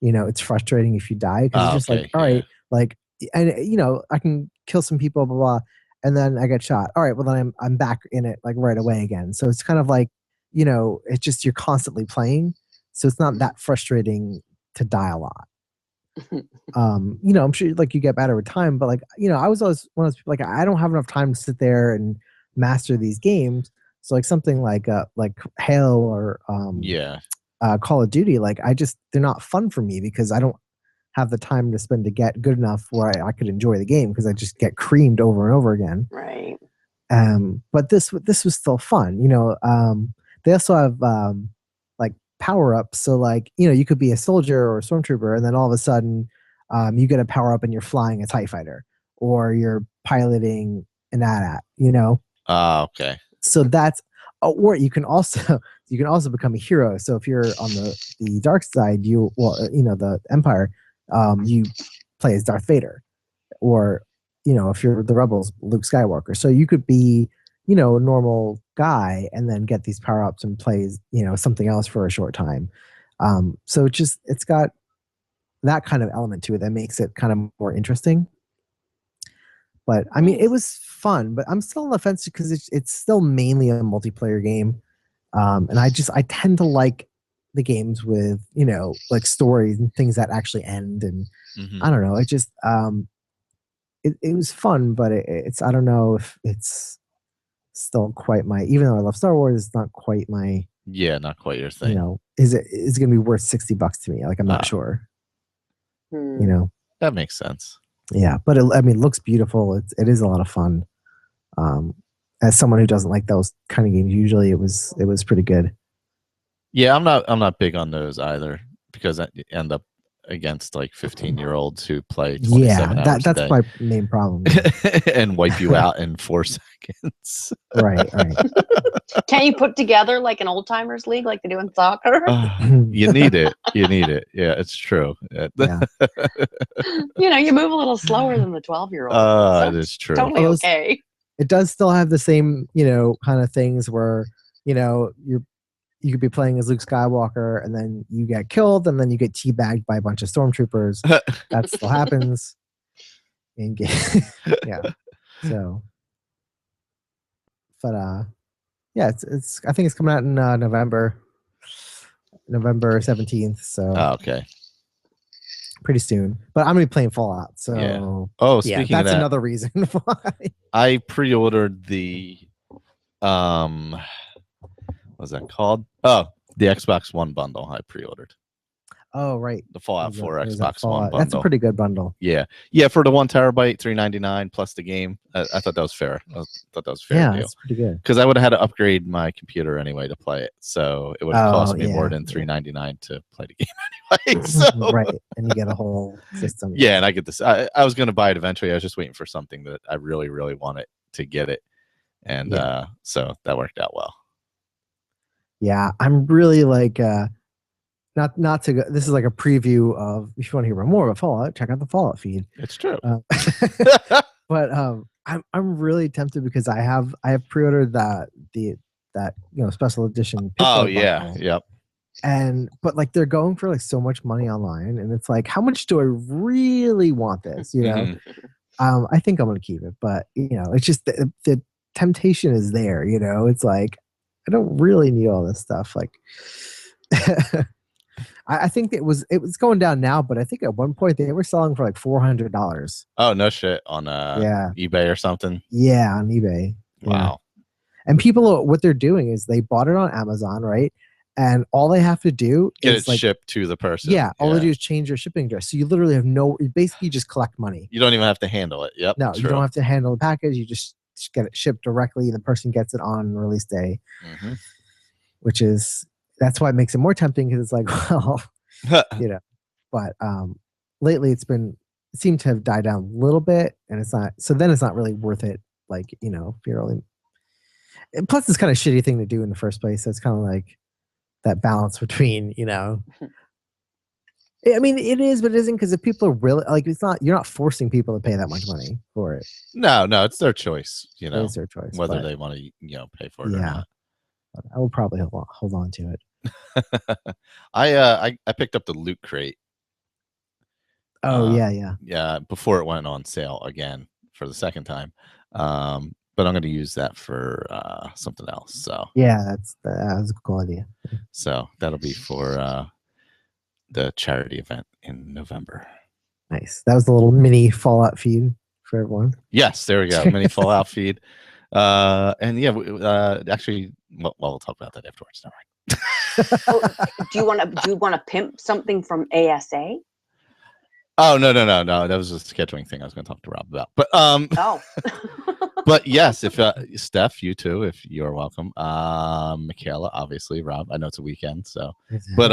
it's frustrating if you die, because it's just okay, like, all right, like, and I can kill some people, blah, blah, and then I get shot. All right, well then I'm back in it like right away again. So it's kind of like, it's just you're constantly playing, so it's not that frustrating to die a lot. I'm sure like you get better with time, but like, I was always one of those people, like I don't have enough time to sit there and master these games. So like something like Halo or Call of Duty, like they're not fun for me because I don't have the time to spend to get good enough where I could enjoy the game, because I just get creamed over and over again. Right. But this was still fun. They also have like power ups. So like, you could be a soldier or a stormtrooper, and then all of a sudden you get a power up and you're flying a TIE fighter, or you're piloting an AT-AT, okay. So that's, or you can also become a hero. So if you're on the dark side, the Empire, you play as Darth Vader, or if you're the rebels, Luke Skywalker. So you could be a normal guy and then get these power ups and plays something else for a short time. So it's got that kind of element to it that makes it kind of more interesting. But I mean, it was fun, but I'm still on the fence because it's still mainly a multiplayer game. And I tend to like the games with, like stories and things that actually end. And I don't know, it just, it was fun, but it's, I don't know if it's still quite even though I love Star Wars, it's not quite my, not quite your thing. Is it going to be worth $60 to me? Like, I'm not sure, That makes sense. Yeah, but it looks beautiful. It is a lot of fun. As someone who doesn't like those kind of games, usually it was pretty good. Yeah, I'm not big on those either, because I end up against like 15-year-olds who play 27 hours that's a day. my main problem. And wipe you out in 4 seconds. Right. Can't you put together like an old timers league like they do in soccer? You need it. Yeah, it's true. Yeah. You move a little slower than the 12-year-old. It is true. Totally okay. It does still have the same, kind of things where, you could be playing as Luke Skywalker and then you get killed and then you get teabagged by a bunch of stormtroopers. That still happens in game. Yeah. So, but yeah, it's I think it's coming out in November 17th. So okay. Pretty soon. But I'm gonna be playing Fallout. So speaking of that, that's another reason why. I pre-ordered the what's that called? Oh, the Xbox One bundle I pre-ordered. Oh, right. The Fallout 4 There's that Xbox One bundle. That's a pretty good bundle. Yeah, for the 1 terabyte, $3.99 plus the game. I thought that was fair. I thought that was a fair deal. That's pretty good. Because I would have had to upgrade my computer anyway to play it, so it would have cost me more than $3.99 to play the game anyway. So. Right, and you get a whole system. Yeah, and I get this. I was going to buy it eventually. I was just waiting for something that I really, really wanted to get it, and so that worked out well. Yeah, I'm really like not to go. This is like a preview of. If you want to hear more about Fallout, check out the Fallout feed. It's true. But I'm really tempted because I have pre-ordered that special edition. Oh yeah, bundle. Yep. But like they're going for like so much money online, and it's like, how much do I really want this? You know, I think I'm gonna keep it, but it's just the temptation is there. It's like I don't really need all this stuff. Like, I think it was going down now, but I think at one point they were selling for like $400. Oh no shit, on eBay or something. Yeah, on eBay. Wow. And people, what they're doing is they bought it on Amazon, right? And all they have to do is get it shipped to the person. Yeah, all they do is change their shipping address. So you literally have you basically just collect money. You don't even have to handle it. Yep. No, you don't have to handle the package. You just get it shipped directly. The person gets it on release day, that's why it makes it more tempting, because it's like, well, But lately it seemed to have died down a little bit, and it's not. So then it's not really worth it. Like if you're only. And plus, it's kind of a shitty thing to do in the first place. So it's kind of like that balance between, I mean, it is, but it isn't, because if people are really like, it's not. You're not forcing people to pay that much money for it. No, it's their choice. It's their choice whether they want to, pay for it or not. I will probably hold on to it. I picked up the Loot Crate. Oh yeah. Yeah, before it went on sale again for the second time. But I'm going to use that for something else. So yeah, that's a cool idea. So that'll be for the charity event in November. Nice. That was the little mini Fallout feed for everyone. Yes, there we go. Mini Fallout feed. And yeah, actually, we'll talk about that afterwards. All right. Do you want to pimp something from ASA? Oh no! That was a scheduling thing I was going to talk to Rob about. But but yes, if Steph, you too, if you're welcome. Michaela, obviously, Rob. I know it's a weekend, so. But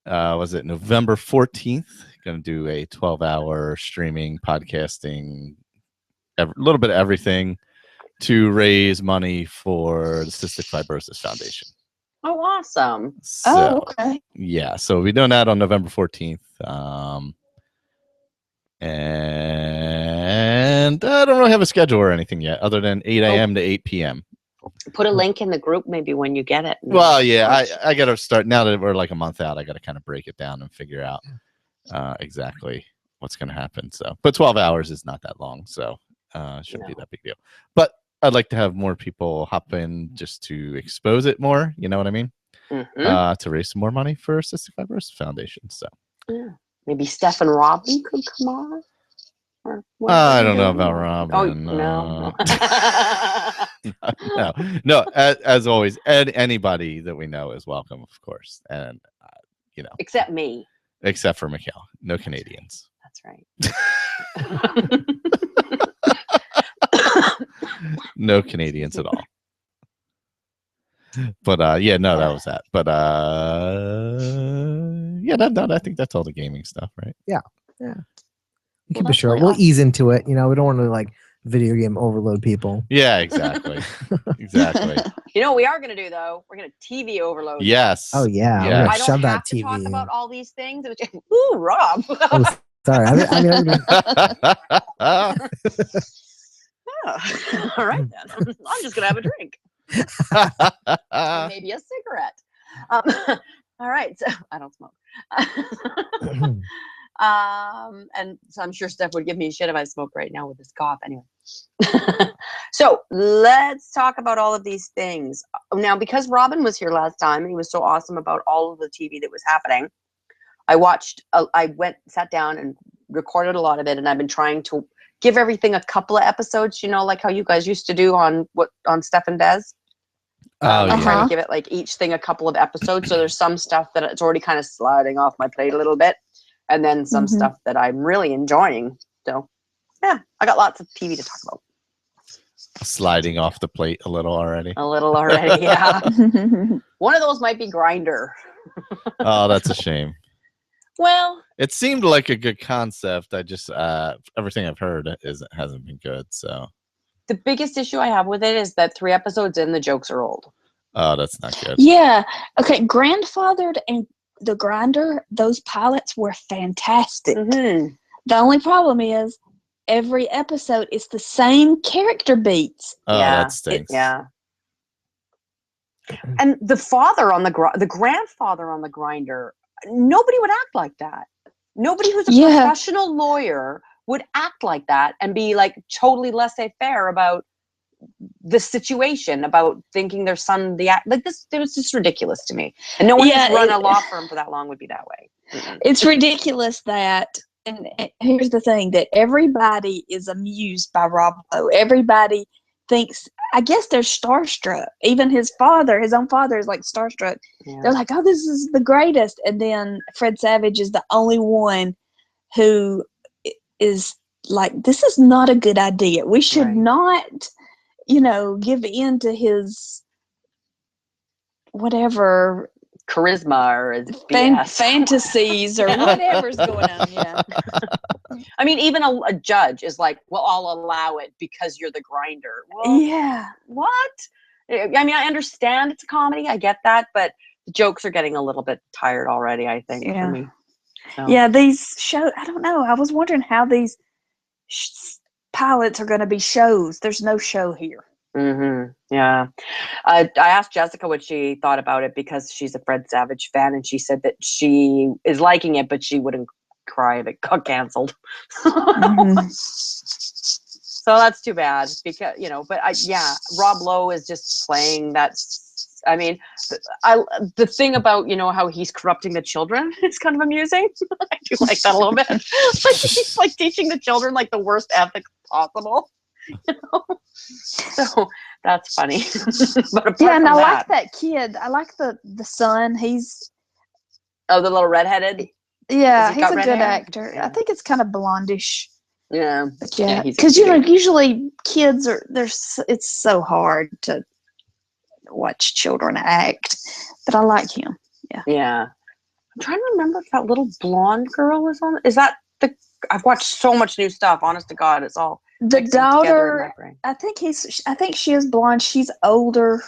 was it November 14th? Going to do a 12-hour streaming, podcasting, a little bit of everything to raise money for the Cystic Fibrosis Foundation. Oh, awesome. So, okay. Yeah, so we'll be doing that on November 14th. And I don't really have a schedule or anything yet, other than 8 a.m. to 8 p.m. Put a link in the group maybe when you get it. Well, yeah, I got to start, now that we're like a month out, I got to kind of break it down and figure out exactly what's going to happen. So, but 12 hours is not that long, so shouldn't be that big deal. But I'd like to have more people hop in just to expose it more. You know what I mean? To raise some more money for Cystic Fibrosis Foundation. So maybe Steph and Robin could come on. I don't know about Robin. Oh no. No. As always, anybody that we know is welcome, of course, and except me. Except for Mikhail. No Canadians. That's right. No Canadians at all. But that was that. But I think that's all the gaming stuff, right? Yeah. Keep it short. We'll ease into it. We don't want to like video game overload people. Yeah, exactly. Exactly. You know what we are going to do though? We're going to TV overload. Yes. Oh yeah. Yeah. I don't have to talk about all these things. Ooh, Rob. Oh, sorry. All right then. I'm just gonna have a drink. Maybe a cigarette. All right. So I don't smoke. And so I'm sure Steph would give me shit if I smoke right now with this cough. Anyway. So let's talk about all of these things now, because Robin was here last time and he was so awesome about all of the TV that was happening. I sat down and recorded a lot of it, and I've been trying to give everything a couple of episodes, like how you guys used to do on Steph and Des. I'm trying yeah. to give it like each thing a couple of episodes. So there's some stuff that it's already kind of sliding off my plate a little bit, and then some stuff that I'm really enjoying. So yeah, I got lots of TV to talk about. Sliding off the plate a little already. A little already, yeah. One of those might be Grinder. Oh, that's a shame. Well, It seemed like a good concept. I just everything I've heard hasn't been good. So the biggest issue I have with it is that 3 episodes in, the jokes are old. oh, that's not good. Yeah. Okay. Grandfathered and The Grinder, those pilots were fantastic. Mm-hmm. The only problem is every episode is the same character beats. Oh, Yeah, that stinks. Yeah. And the father on the grandfather on the Grinder, nobody would act like that. Nobody who's a professional lawyer would act like that and be like totally laissez-faire about the situation, about thinking their son like this. It was just ridiculous to me. And no one who's run a law firm for that long would be that way. Mm-mm. It's ridiculous that, and here's the thing, that everybody is amused by Rob Lowe. Everybody thinks, I guess they're starstruck. Even his own father is like starstruck. Yeah. They're like, oh, this is the greatest. And then Fred Savage is the only one who is like, this is not a good idea. We should not, give in to his whatever charisma or his fantasies or whatever's going on. Yeah. I mean, even a judge is like, well, I'll allow it because you're the Grinder. Well, yeah. What? I mean, I understand it's a comedy. I get that, but the jokes are getting a little bit tired already, I think, for me. So. Yeah, these shows, I don't know. I was wondering how these pilots are going to be shows. There's no show here. Mm-hmm. Yeah. I asked Jessica what she thought about it because she's a Fred Savage fan, and she said that she is liking it, but she wouldn't cry if it got canceled. Mm-hmm. So that's too bad because, but Rob Lowe is just playing that. I mean, the thing about, how he's corrupting the children is kind of amusing. I do like that a little bit. Like he's like teaching the children like the worst ethics possible. So that's funny. But and I like that kid. I like the son. He's the little redheaded. Yeah, he's a good actor. Yeah. I think it's kind of blondish. Yeah, but because usually kids it's so hard to watch children act. But I like him. Yeah. I'm trying to remember if that little blonde girl is on. Is that I've watched so much new stuff. Honest to God, it's all the daughter. I think she is blonde. She's older.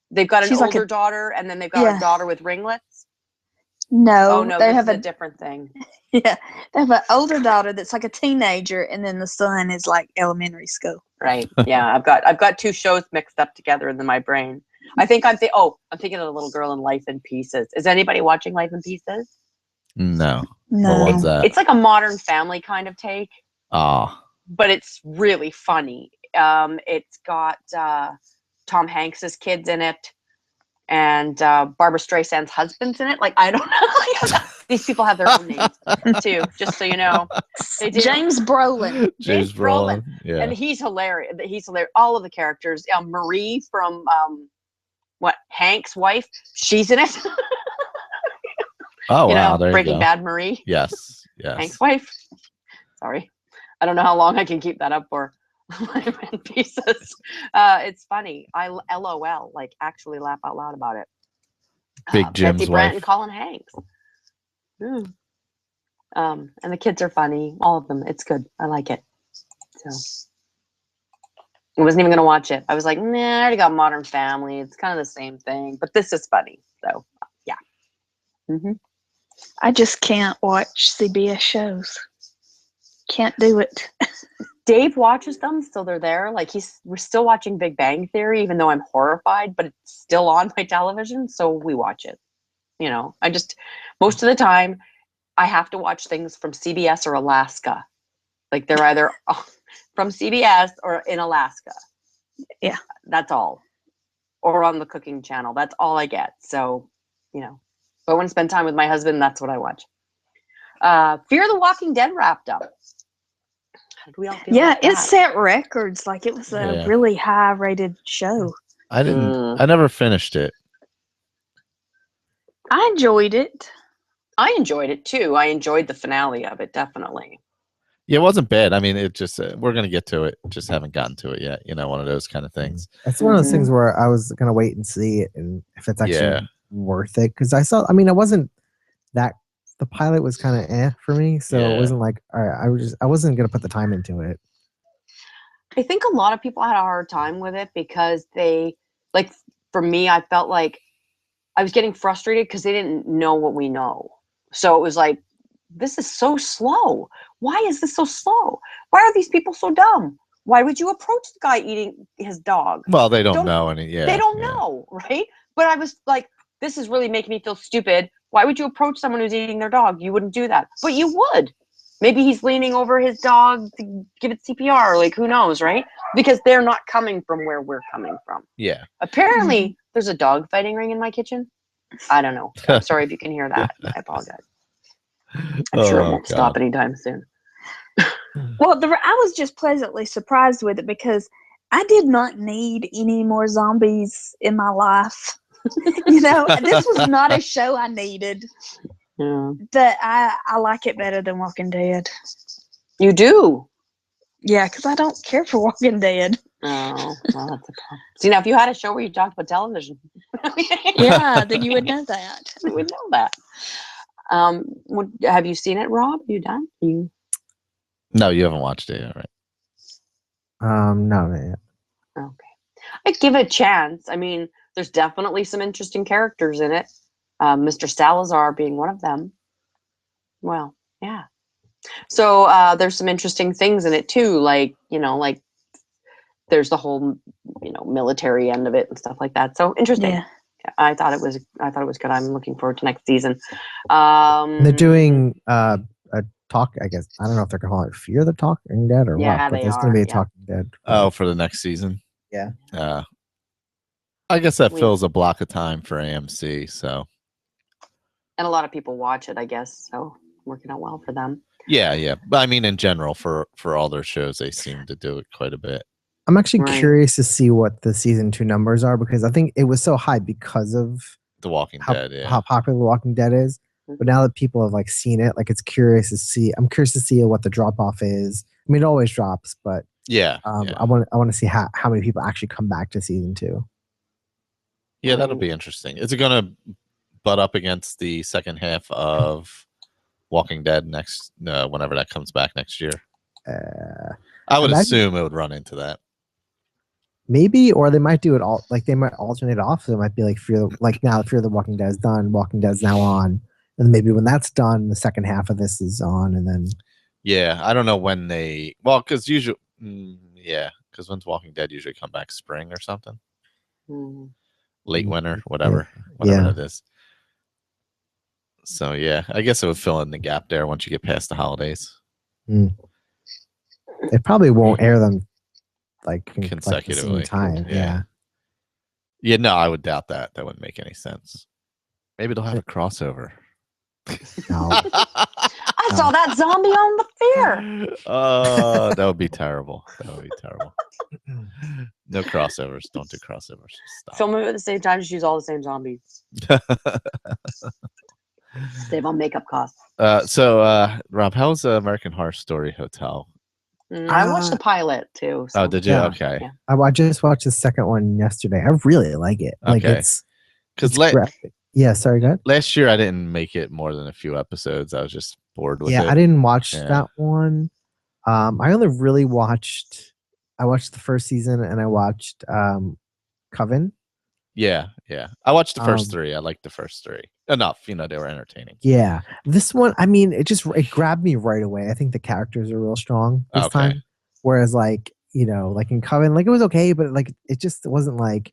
They've got an older daughter, and then they've got a daughter with ringlets. No, oh no, they have a different thing. Yeah, they have an older daughter that's like a teenager, and then the son is like elementary school. Right. Yeah, I've got 2 shows mixed up together in my brain. I think I'm thinking of the little girl in Life in Pieces. Is anybody watching Life in Pieces? No. What was that? It's like a Modern Family kind of take. Ah. But it's really funny. It's got Tom Hanks's kids in it, and Barbara Streisand's husband's in it. Like, I don't know. These people have their own names too, just so you know. They do. James Brolin. James Brolin. Yeah. And he's hilarious. All of the characters. Marie from Hank's wife. She's in it. Oh, wow. There Breaking you go. Bad Marie. Yes. Hank's wife. Sorry. I don't know how long I can keep that up for. Life in Pieces. It's funny. I LOL, like actually laugh out loud about it. Big Jim's Betsy wife. Brandt and Colin Hanks. And the kids are funny. All of them. It's good. I like it. So I wasn't even going to watch it. I was like, nah, I already got Modern Family. It's kind of the same thing. But this is funny. So, yeah. Mm-hmm. I just can't watch CBS shows. Can't do it. Dave watches them, so they're there. Like we're still watching Big Bang Theory, even though I'm horrified, but it's still on my television, so we watch it. Most of the time, I have to watch things from CBS or Alaska. Like they're either from CBS or in Alaska. Yeah, that's all. Or on the cooking channel. That's all I get. So, but I want to spend time with my husband. That's what I watch. Fear the Walking Dead wrapped up. How do we all feel about it that? set records. Like it was a really high rated show. I didn't. I never finished it. I enjoyed it. I enjoyed it too. I enjoyed the finale of it, definitely. Yeah, it wasn't bad. I mean, it just we're gonna get to it. Just haven't gotten to it yet. You know, one of those kind of things. It's one of those things where I was gonna wait and see it, and if it's actually worth it, because I saw. I mean, it wasn't that. The pilot was kind of for me, so it wasn't like all right. I wasn't gonna put the time into it. I think a lot of people had a hard time with it because they, like, for me, I felt like I was getting frustrated because they didn't know what we know. So it was like, this is so slow. Why is this so slow? Why are these people so dumb? Why would you approach the guy eating his dog? Well, they don't know any. Yeah, they don't know, right? But I was like, this is really making me feel stupid. Why would you approach someone who's eating their dog? You wouldn't do that, but you would. Maybe he's leaning over his dog to give it CPR. Like, who knows, right? Because they're not coming from where we're coming from. Yeah. Apparently, there's a dog fighting ring in my kitchen. I don't know. I'm sorry if you can hear that. I apologize. I'm sure it won't stop anytime soon. Well, I was just pleasantly surprised with it because I did not need any more zombies in my life. You know, this was not a show I needed. Yeah. But I like it better than Walking Dead. You do? Yeah, because I don't care for Walking Dead. Oh, well, that's a problem. See, now if you had a show where you talked about television, yeah, then you would know that. You would know that. Have you seen it, Rob? You done? No, you haven't watched it yet, right? No, not yet. Okay, I'd give it a chance. I mean, there's definitely some interesting characters in it. Mr. Salazar being one of them. Well, yeah. So there's some interesting things in it too, like like there's the whole military end of it and stuff like that. So interesting. Yeah. I thought it was good. I'm looking forward to next season. They're doing a talk. I guess I don't know if they're calling it Fear the Talking Dead or what, but there's going to be a Talking Dead. Oh, for the next season. Yeah. I guess that fills a block of time for AMC. So. And a lot of people watch it, I guess. So working out well for them. Yeah. But I mean, in general, for all their shows, they seem to do it quite a bit. I'm actually curious to see what the season 2 numbers are because I think it was so high because of The Walking Dead. Yeah. How popular The Walking Dead is. But now that people have seen it, it's curious to see. I'm curious to see what the drop off is. I mean, it always drops, but I want to see how many people actually come back to season 2. Yeah, that'll be interesting. Is it going to butt up against the second half of Walking Dead whenever that comes back next year? I would assume it would run into that. Maybe, or they might do it all. They might alternate off. So it might be now Fear the Walking Dead is done. Walking Dead is now on, and maybe when that's done, the second half of this is on, and then. Yeah, I don't know when they. Well, because usually, because when's Walking Dead usually come back? Spring or something. Late winter, whatever it is. So yeah, I guess it would fill in the gap there once you get past the holidays. It probably won't air them consecutively. The same time. Yeah. No, I would doubt that. That wouldn't make any sense. Maybe they'll have a crossover. No. I saw that zombie on the fair. Oh, that would be terrible. No crossovers. Don't do crossovers. Stop. Film them at the same time. Just use all the same zombies. Save on makeup costs. So, Rob, how's American Horror Story Hotel? I watched the pilot too. So. Oh, did you? Yeah. Okay. Yeah. I just watched the second one yesterday. I really like it. Okay. Yeah, sorry, go ahead. Last year I didn't make it more than a few episodes. I was just bored with it. Yeah, I didn't watch that one. I only really watched the first season and I watched Coven. Yeah. I watched the first 3. I liked the first 3. Enough, they were entertaining. Yeah. This one, I mean, it grabbed me right away. I think the characters are real strong this time. Whereas in Coven, it was okay, but it just wasn't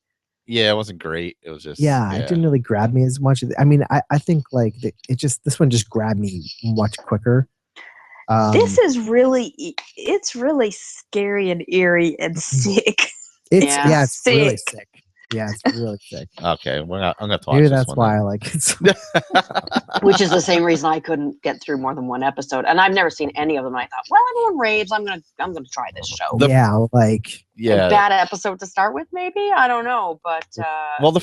yeah, it wasn't great. It was just it didn't really grab me as much. I mean, I think this one just grabbed me much quicker. This is it's really scary and eerie and sick. It's really sick. Yeah, it's really sick. Okay, I'm gonna have to watch Maybe this that's one why then. I like it. So Which is the same reason I couldn't get through more than one episode. And I've never seen any of them. I thought, well, everyone raves. I'm gonna try this show. yeah, like A bad episode to start with, maybe. I don't know, but well, the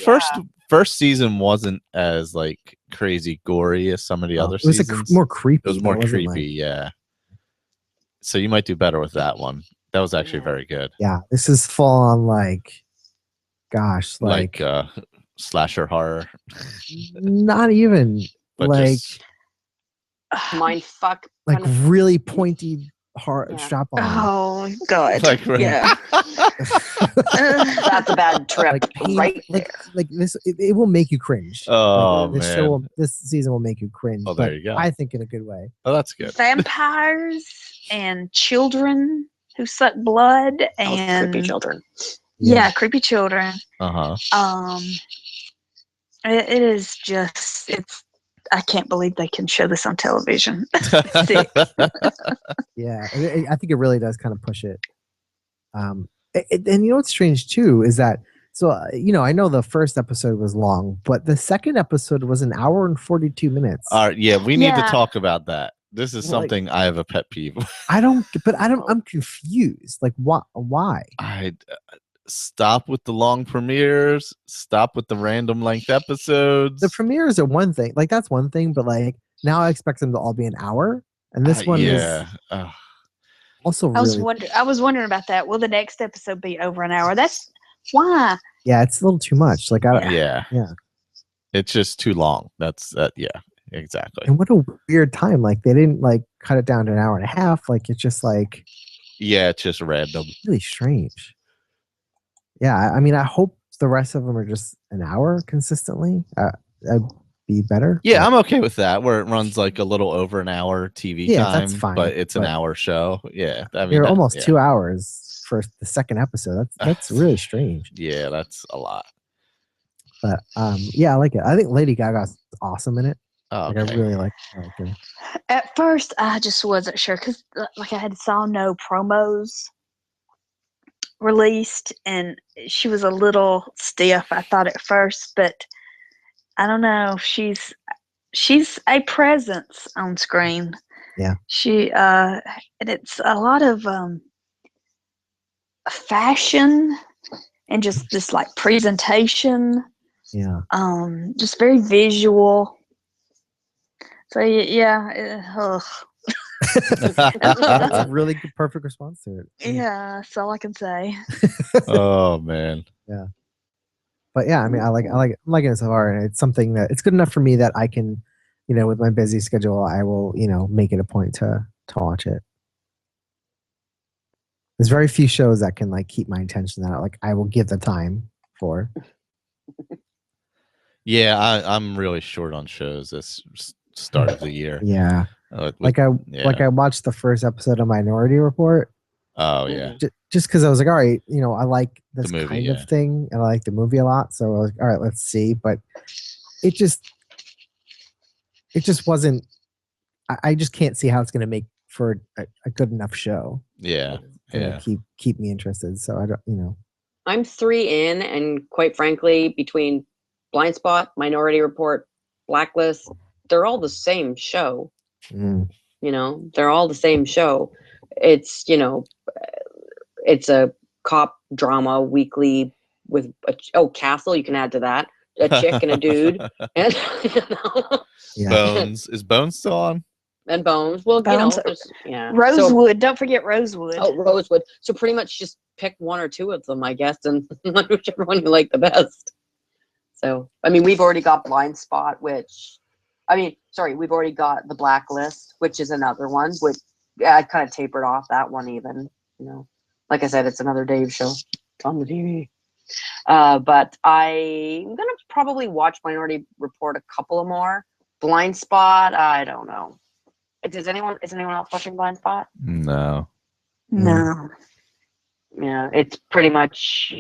first season wasn't as like crazy gory as some of the other it was seasons. more creepy. It was more creepy, like, yeah. So you might do better with that one. That was actually very good. Yeah, this is full on like, gosh, like slasher horror. Not even But like mind fuck, like really pointy hard strap on. Oh God! Like, yeah, that's a bad trip, right there. Like this, it will make you cringe. Oh this man, show this season will make you cringe. Oh, there you go. I think in a good way. Oh, that's good. Vampires and children who suck blood and creepy children. Yeah, creepy children. Uh-huh. It is just I can't believe they can show this on television. Yeah, I think it really does kind of push it. And you know what's strange too is that I know the first episode was long, but the second episode was an hour and 42 minutes. Yeah, we need to talk about that. This is something I have a pet peeve. I'm confused. Like, why? I stop with the long premieres. Stop with the random length episodes. The premieres are one thing. Like, that's one thing, but like now I expect them to all be an hour, and this one is also really. I was wondering about that. Will the next episode be over an hour? That's why. Yeah, it's a little too much. Like, yeah, it's just too long. That's yeah. Exactly. And what a weird time. Like they didn't like cut it down to an hour and a half. Like it's just like it's just random. Really strange. Yeah, I mean I hope the rest of them are just an hour consistently. That'd be better. Yeah, I'm okay with that where it runs like a little over an hour TV time. That's fine. But it's an hour show. Yeah. I mean they're almost 2 hours for the second episode. That's really strange. Yeah, that's a lot. But I like it. I think Lady Gaga's awesome in it. Oh, okay. Like I really like her. At first, I just wasn't sure because, like, I saw no promos released, and she was a little stiff. I thought at first, but I don't know. She's a presence on screen. Yeah. And it's a lot of fashion and just this like presentation. Yeah. Just very visual. So yeah, that's a really good, perfect response to it. Yeah, that's all I can say. Oh man. Yeah. But yeah, I mean, I'm liking it so far, and it's something that it's good enough for me that I can, with my busy schedule, I will, make it a point to watch it. There's very few shows that can like keep my attention that like I will give the time for. Yeah, I'm really short on shows this start of the year. Yeah. I watched the first episode of Minority Report. Oh yeah. Just because I was like, all right, I like this movie, kind of thing, and I like the movie a lot. So I was like, all right, let's see. But it just wasn't. I just can't see how it's going to make for a good enough show. Yeah. Yeah. Keep me interested. So I don't. I'm 3 in, and quite frankly, between Blind Spot, Minority Report, Blacklist, they're all the same show. They're all the same show. It's it's a cop drama weekly with Castle. You can add to that a chick and a dude, and Bones. Is Bones still on? And Bones. Well, Bones, Rosewood. So, don't forget Rosewood. Oh, Rosewood. So pretty much just pick one or two of them, I guess, and whichever one you like the best. So I mean, we've already got Blind Spot, we've already got the Blacklist, which is another one. Which I kind of tapered off that one even. Like I said, it's another Dave show. It's on the TV. But I'm gonna probably watch Minority Report a couple of more. Blind Spot, I don't know. Is anyone else watching Blind Spot? No. Yeah, it's pretty much,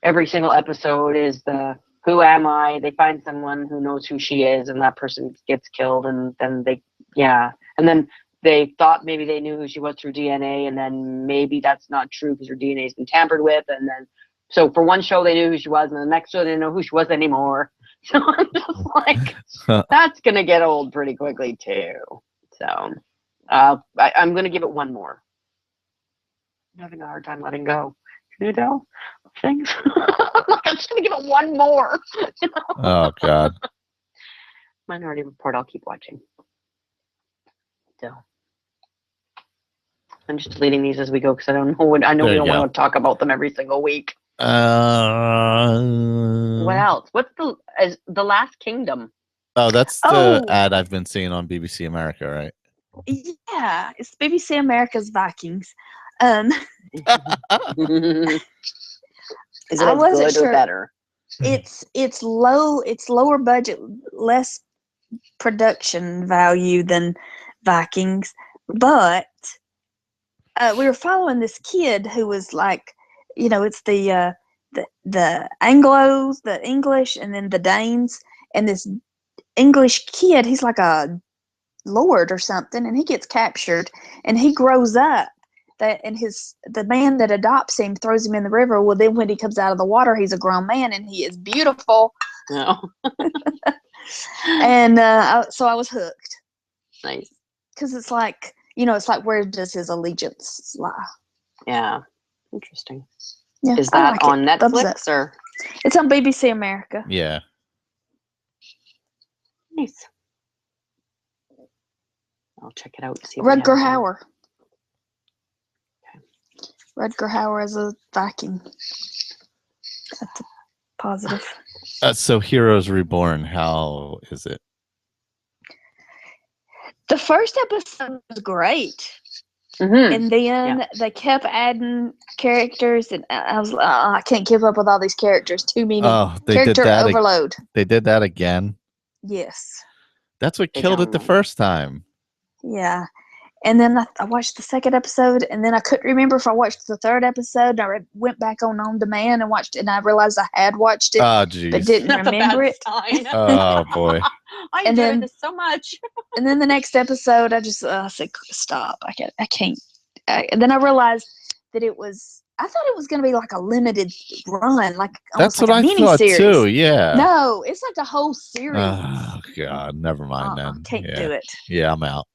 every single episode is the who am I? They find someone who knows who she is, and that person gets killed, and then they thought maybe they knew who she was through DNA, and then maybe that's not true because her DNA has been tampered with, and then So for one show, they knew who she was, and the next show, they didn't know who she was anymore. So I'm just like, that's going to get old pretty quickly, too. So I'm going to give it one more. I'm having a hard time letting go. Can you tell? Things. I'm just going to give it one more. You know? Oh, God. Minority Report, I'll keep watching. So I'm just deleting these as we go because I don't know. I know There we you don't want to talk about them every single week. What else? What's the Last Kingdom? Oh, that's the Oh. ad I've been seeing on BBC America, right? Yeah, it's BBC America's Vikings. Is it I as wasn't good or sure. better? It's lower budget, less production value than Vikings, but we were following this kid who was like, it's the Anglos, the English, and then the Danes, and this English kid, he's like a lord or something, and he gets captured, and he grows up. And the man that adopts him throws him in the river. Well, then when he comes out of the water, he's a grown man, and he is beautiful. No. And so I was hooked. Nice. Because it's like, it's like, where does his allegiance lie? Yeah. Interesting. Yeah, Is I that like on it. Thumbs up. Netflix or? It's on BBC America. Yeah. Nice. I'll check it out. See if we have Rutger it on. Hauer. Rutger Hauer as a Viking. That's a positive. So Heroes Reborn, how is it? The first episode was great. Mm-hmm. And then they kept adding characters, and I was like, I can't keep up with all these characters. Too many. Oh, they Character did that. overload. They did that again. Yes. That's what They killed don't it the know. first time. Yeah. And then I watched the second episode, and then I couldn't remember if I watched the third episode. I went back on demand and watched it, and I realized I had watched it, Oh, but jeez. didn't That's remember a it. bad sign. Oh, boy. I And enjoyed then- this so much. And then the next episode, I just said, "Stop! I can't." And then I realized that I thought it was going to be like a limited run, like That's almost like what a I mini thought series. too. Yeah. No, it's like a whole series. Oh, God. Never mind then. Can't Yeah. do it. Yeah, I'm out.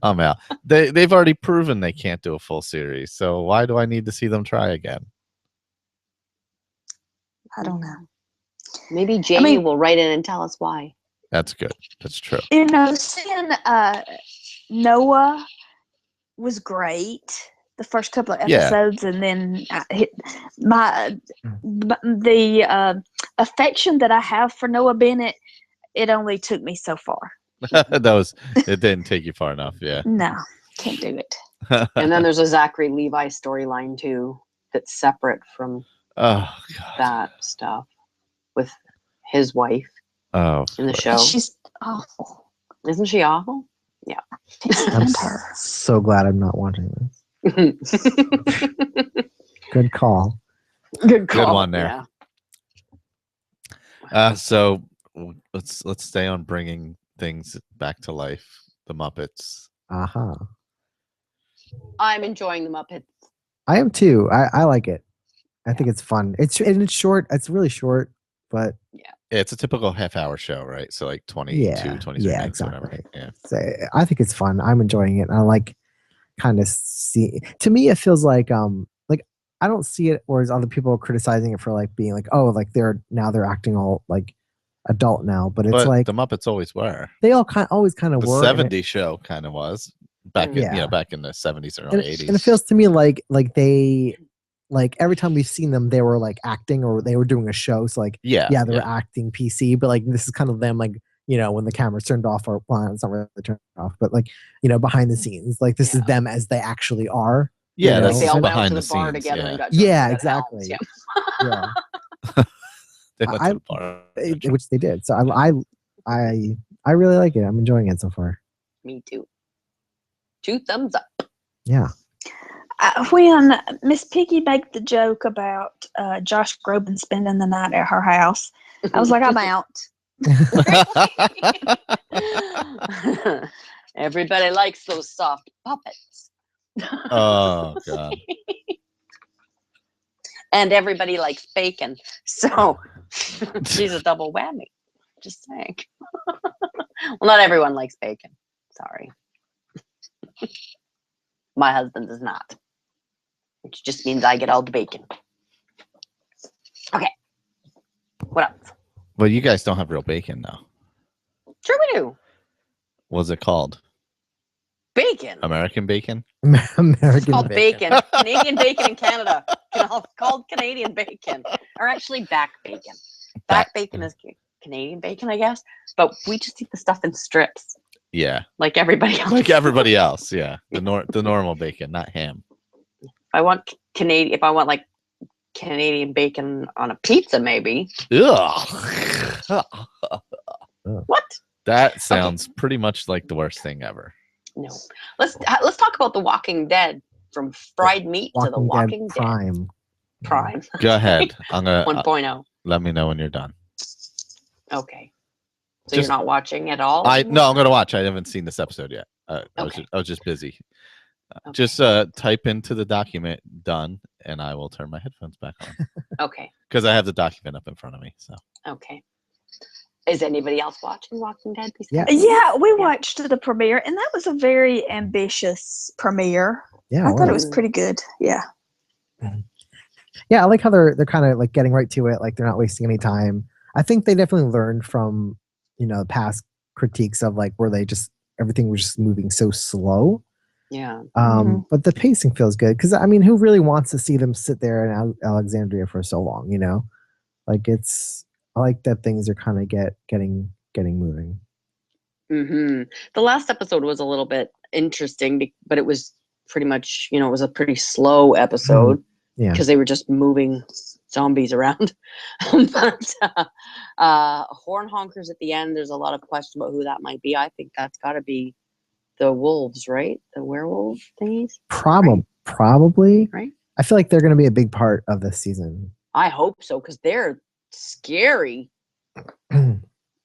I'm out. They've already proven they can't do a full series. So why do I need to see them try again? I don't know. Maybe Jamie will write in and tell us why. That's good. That's true. Seeing Noah was great the first couple of episodes, and then the affection that I have for Noah Bennett, it only took me so far. It didn't take you far enough. Yeah. No, can't do it. And then there's a Zachary Levi storyline too that's separate from Oh, God. that stuff with his wife Oh, in the of show. She's awful. Isn't she awful? Yeah. Can't I'm stand her. so glad I'm not watching this. Good call. Good call. Good one there. Yeah. So let's stay on bringing things back to life. The Muppets. Aha. I'm enjoying the Muppets. I am too. I like it. I think it's fun. It's short. It's really short, but It's a typical half-hour show, right? So like 22, yeah, 23 yeah, minutes, exactly. whatever. Yeah. So I think it's fun. I'm enjoying it. I like kind of see. To me, it feels like I don't see it, whereas other people are criticizing it for like being like, oh, like they're acting all like adult now, but it's like the Muppets always were. they always kind of The were. 70s show kind of was back in Yeah. back in the 70s or 80s. And it feels to me like they every time we've seen them, they were like acting or they were doing a show. So like they were acting PC, but like this is kind of them like, when the camera's turned off, or well, it's not really turned off, but like, behind the scenes, like this is them as they actually are. Yeah, that's They all went out behind to the the bar scenes. together Yeah. and got drunk Yeah, and got exactly. helms. Yeah. They went to the bar. Which they did. So I really like it. I'm enjoying it so far. Me too. 2 thumbs up. Yeah. When Miss Piggy made the joke about Josh Groban spending the night at her house, I was like, I'm out. Everybody likes those soft puppets. Oh, God. and everybody likes bacon. So she's a double whammy. Just saying. Well, not everyone likes bacon. Sorry. My husband does not. Which just means I get all the bacon. Okay. What else? Well, you guys don't have real bacon now. Sure we do. What's it called? Bacon. American bacon? American It's called bacon. bacon. Canadian bacon in Canada. It's called Canadian bacon. Or actually back bacon. Back bacon is Canadian bacon, I guess. But we just eat the stuff in strips. Yeah. Like everybody else. Like everybody else, yeah. The normal bacon, not ham. If I want like Canadian bacon on a pizza, maybe. Ugh. What? That sounds pretty much like the worst thing ever. No. Let's talk about The Walking Dead, from fried meat to The Walking Dead Prime. Prime. Go ahead. I'm gonna 1.0. let me know when you're done. Okay. So you're not watching at all? No, I'm gonna watch. I haven't seen this episode yet. I Okay. was just busy. Okay. Just type into the document "done" and I will turn my headphones back on. Okay. Because I have the document up in front of me. So Okay. Is anybody else watching Walking Dead? Yeah. Yeah, we watched the premiere, and that was a very ambitious premiere. Yeah, I thought it was pretty good. Yeah. Yeah, I like how they're kind of like getting right to it. Like they're not wasting any time. I think they definitely learned from past critiques of like where they just everything was just moving so slow. Yeah. But the pacing feels good because I mean, who really wants to see them sit there in Alexandria for so long? Like I like that things are kind of getting moving. The last episode was a little bit interesting, but it was pretty much, it was a pretty slow episode. Yeah. Because they were just moving zombies around. But horn honkers at the end, there's a lot of question about who that might be. I think that's got to be the wolves, right? The werewolf thingies? Probably. Right? I feel like they're going to be a big part of this season. I hope so, because they're scary.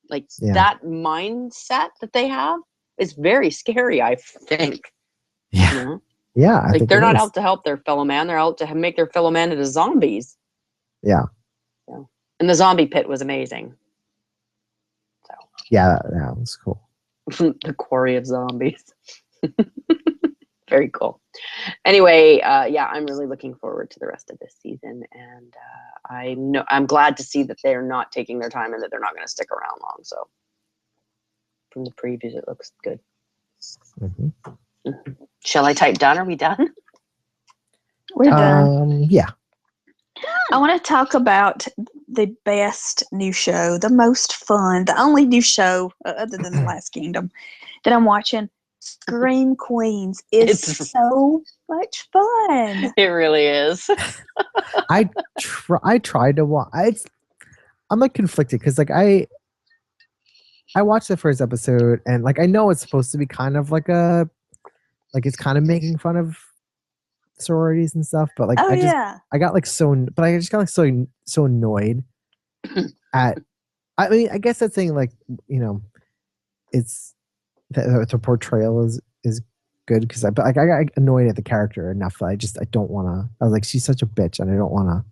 Like that mindset that they have is very scary, I think. Yeah. Yeah. I think they're not out to help their fellow man. They're out to make their fellow man into zombies. Yeah. And the zombie pit was amazing. So. Yeah, that was cool. The quarry of zombies. Very cool. Anyway, I'm really looking forward to the rest of this season, and I'm glad to see that they're not taking their time and that they're not going to stick around long. So, from the previews, it looks good. Shall I type done? Are we done? We're done. Yeah. I want to talk about the best new show, the most fun, the only new show other than The Last Kingdom that I'm watching. Scream Queens is so much fun. It really is. I tried to watch. I'm like conflicted because like I watched the first episode and like I know it's supposed to be kind of like it's kind of making fun of sororities and stuff, but like I got like so annoyed at. I mean, I guess that thing like it's the portrayal is good because I got annoyed at the character enough that I don't want to. I was like, she's such a bitch, and I don't want to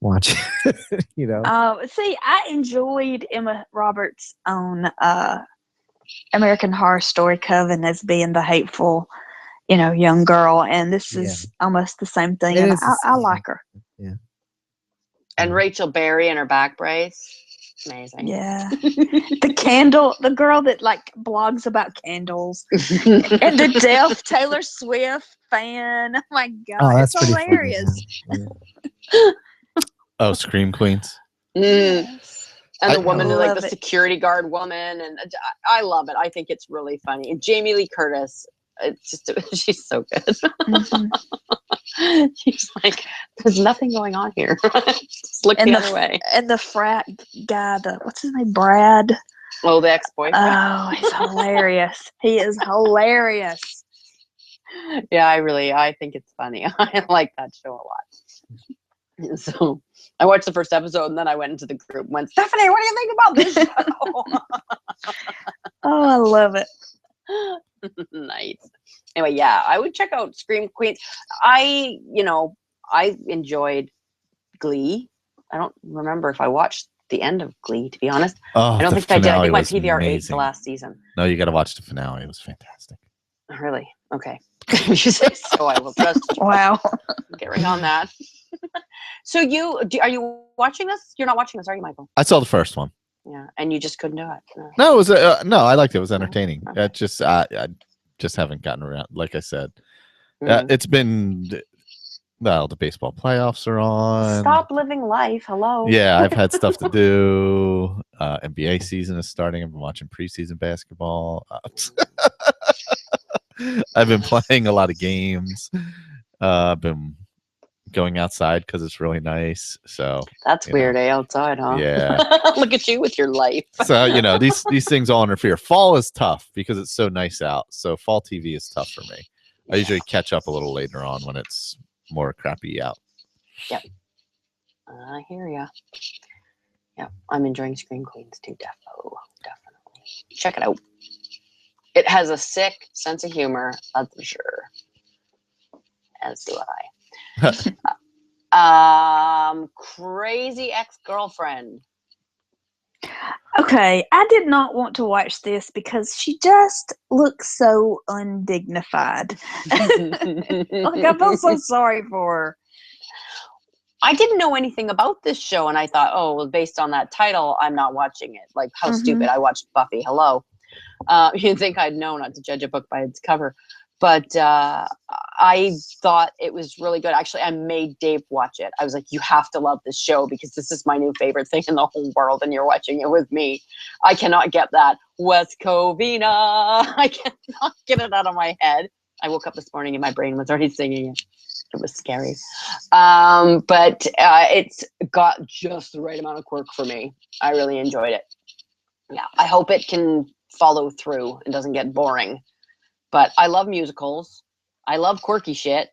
watch it. See, I enjoyed Emma Roberts' on American Horror Story Coven as being the hateful, young girl, and this is almost the same thing. And I like her. Yeah. And Rachel Berry and her back brace. Amazing. Yeah. The girl that like blogs about candles and the deaf Taylor Swift fan. Oh my God. That's it's hilarious. Oh, Scream Queens. Yes. And the woman, like the it. security guard woman. And I love it. I think it's really funny. And Jamie Lee Curtis, she's so good. She's like, there's nothing going on here. Just look the other way. And the frat guy, what's his name? Brad. Oh, the ex-boyfriend. Oh, he's hilarious. He is hilarious. Yeah, I think it's funny. I like that show a lot. So I watched the first episode and then I went into the group and went, Stephanie, what do you think about this show? Oh, I love it. Nice. Anyway, I would check out Scream Queens. I enjoyed Glee. I don't remember if I watched the end of Glee, to be honest. Oh, I don't the think I did. I think my finale was PVR ate the amazing. last season. No, you got to watch the finale. It was fantastic. Really? Okay. You say so. I will trust you. Wow. Get right on that. So are you watching this? You're not watching this, are you, Michael? I saw the first one. Yeah, and you just couldn't do it. No, it was no. I liked it. It was entertaining. Okay. It just I just haven't gotten around. Like I said, Mm. it's been the baseball playoffs are on. Stop living life. Hello. Yeah, I've had stuff to do. NBA season is starting. I've been watching preseason basketball. I've been playing a lot of games. I've been going outside because it's really nice. So That's weird, outside, huh? Yeah. Look at you with your life. So these things all interfere. Fall is tough because it's so nice out. So fall TV is tough for me. I usually catch up a little later on when it's more crappy out. Yep. I hear ya. Yeah, I'm enjoying Scream Queens too. Definitely. Check it out. It has a sick sense of humor, that's for sure. As do I. Crazy Ex-Girlfriend. Okay, I did not want to watch this because she just looks so undignified. Like, I feel so sorry for her. I didn't know anything about this show, and I thought, oh, well, based on that title, I'm not watching it. Like, how stupid. I watched Buffy. Hello. You'd think I'd know not to judge a book by its cover. But I thought it was really good. Actually, I made Dave watch it. I was like, you have to love this show because this is my new favorite thing in the whole world, and you're watching it with me. I cannot get that West Covina. I cannot get it out of my head. I woke up this morning and my brain was already singing it. It was scary. But it's got just the right amount of quirk for me. I really enjoyed it. Yeah, I hope it can follow through and doesn't get boring. But I love musicals. I love quirky shit.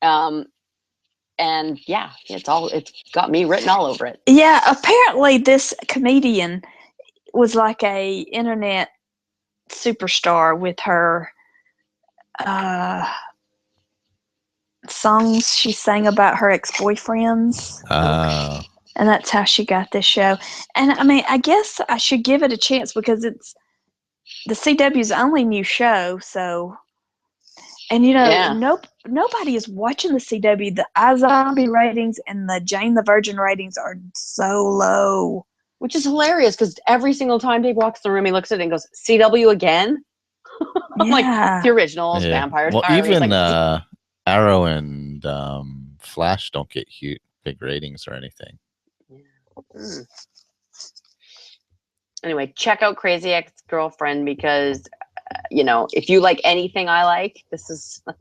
And yeah, it's got me written all over it. Yeah, apparently this comedian was like a internet superstar with her songs she sang about her ex-boyfriends. And that's how she got this show. And I mean, I guess I should give it a chance because it's the CW's only new show. So, and nobody is watching the CW. The iZombie ratings and the Jane the Virgin ratings are so low. Which is hilarious because every single time Dave walks in the room, he looks at it and goes, CW again? Yeah. Like the originals, Vampire Diaries. Even like, Arrow and Flash don't get big ratings or anything. Yeah. Anyway, check out Crazy Ex-Girlfriend because if you like anything I like,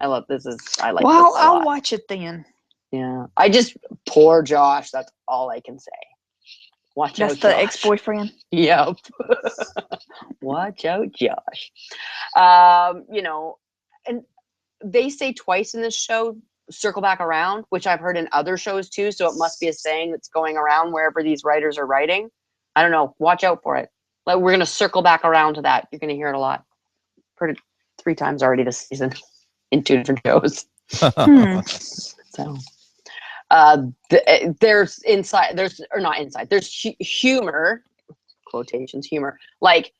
I like this. Well, I'll watch it then. Yeah, poor Josh. That's all I can say. Watch out, That's the Josh. ex-boyfriend. Yep. Watch out, Josh. And they say twice in this show, circle back around, which I've heard in other shows too. So it must be a saying that's going around wherever these writers are writing. I don't know. Watch out for it. Like, we're going to circle back around to that. You're going to hear it a lot. Heard it 3 times already this season in 2 different shows. So there's humor, quotations, humor. Like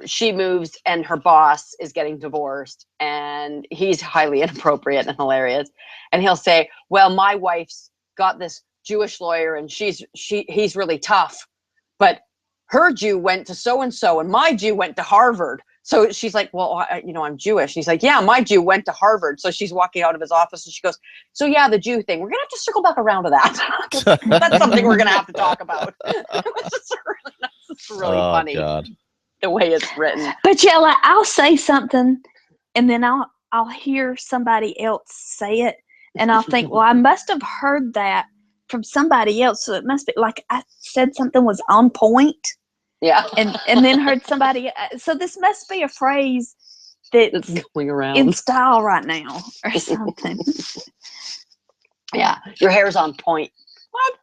she moves and her boss is getting divorced and he's highly inappropriate and hilarious. And he'll say, well, my wife's got this Jewish lawyer and he's really tough, but her Jew went to so-and-so and my Jew went to Harvard. So she's like, well, I'm Jewish. And he's like, yeah, my Jew went to Harvard. So she's walking out of his office and she goes, so yeah, the Jew thing, we're going to have to circle back around to that. That's something we're going to have to talk about. It's really funny. God. The way it's written. But yeah, like, I'll say something and then I'll hear somebody else say it and I'll think, well, I must have heard that from somebody else. So it must be like I said something was on point. Yeah. And then heard somebody. So this must be a phrase that's going around in style right now or something. Yeah. Your hair's on point. What?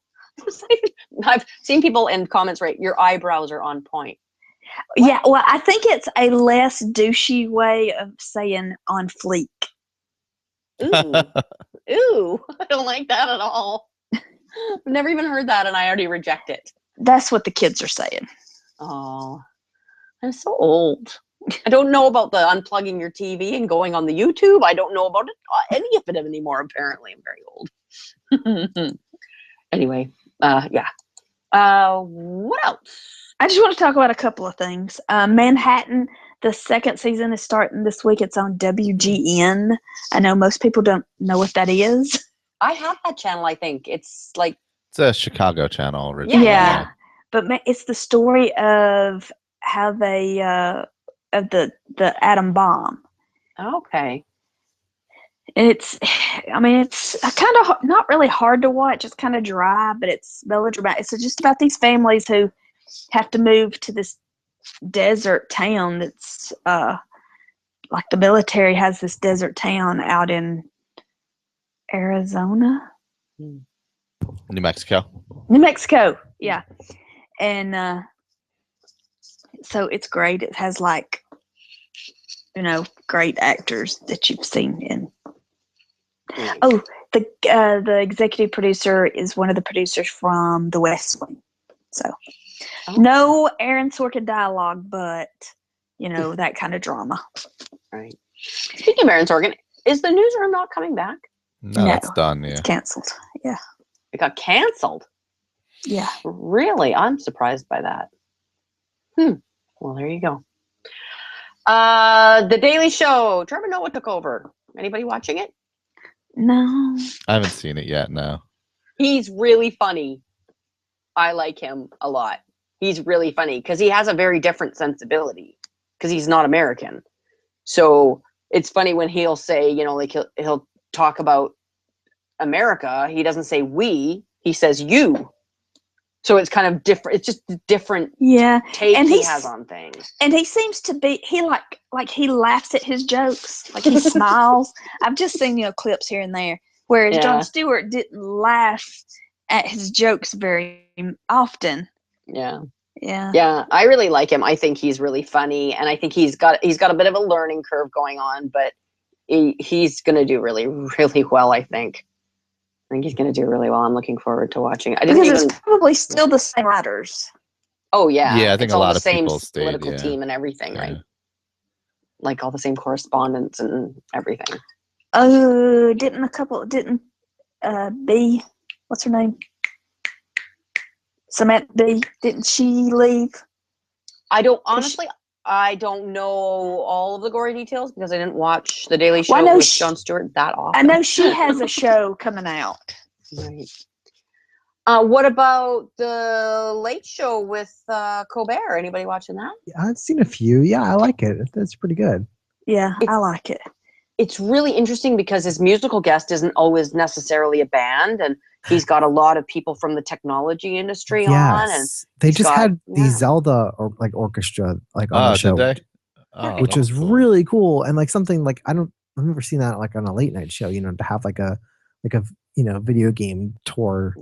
I've seen people in comments write, your eyebrows are on point. What? Yeah. Well, I think it's a less douchey way of saying on fleek. Ooh. Ooh. I don't like that at all. I've never even heard that, and I already reject it. That's what the kids are saying. Oh, I'm so old. I don't know about the unplugging your TV and going on the YouTube. I don't know about it, any of it anymore. Apparently, I'm very old. Anyway, yeah. What else? I just want to talk about a couple of things. Manhattan, the second season is starting this week. It's on WGN. I know most people don't know what that is. I have that channel. I think it's like It's a Chicago channel originally. Yeah. But it's the story of how they of the atom bomb. okay. It's kind of not really hard to watch. It's kind of dry, but it's melodramatic. It's just about these families who have to move to this desert town that's like the military has this desert town out in Arizona. New Mexico. New Mexico, yeah. And so it's great. It has like, great actors that you've seen in. Nice. Oh, the executive producer is one of the producers from The West Wing. So no Aaron Sorkin dialogue, but that kind of drama. Right. Speaking of Aaron Sorkin, is the newsroom not coming back? No, it's done. Yeah. It's canceled. Yeah. It got canceled. Yeah. Really? I'm surprised by that. Well, there you go. The Daily Show. Trevor Noah took over. Anybody watching it? No. I haven't seen it yet. No. He's really funny. I like him a lot. He's really funny because he has a very different sensibility because he's not American. So it's funny when he'll say, like he'll talk about America. He doesn't say we, he says you. So it's kind of different. It's just a different take he has on things. And he seems to be, he he laughs at his jokes. Like he smiles. I've just seen, clips here and there. Whereas Jon Stewart didn't laugh at his jokes very often. Yeah. Yeah. Yeah. I really like him. I think he's really funny. And I think he's got a bit of a learning curve going on, but he's going to do really, really well, I think. I think he's going to do really well. I'm looking forward to watching it. It's probably still the same writers. Oh, yeah. Yeah, I think it's a all lot the of same people stayed, political team and everything, right? Like all the same correspondence and everything. Didn't B, what's her name? Samantha B, didn't she leave? I don't know all of the gory details because I didn't watch The Daily Show with Jon Stewart that often. I know she has a show coming out. Right. What about The Late Show with Colbert? Anybody watching that? Yeah, I've seen a few. Yeah, I like it. It's pretty good. Yeah, I like it. It's really interesting because his musical guest isn't always necessarily a band, and he's got a lot of people from the technology industry on. And they just had the Zelda orchestra on the show, did they? which is cool. really cool. And something I've never seen that on a late night show. To have a video game tour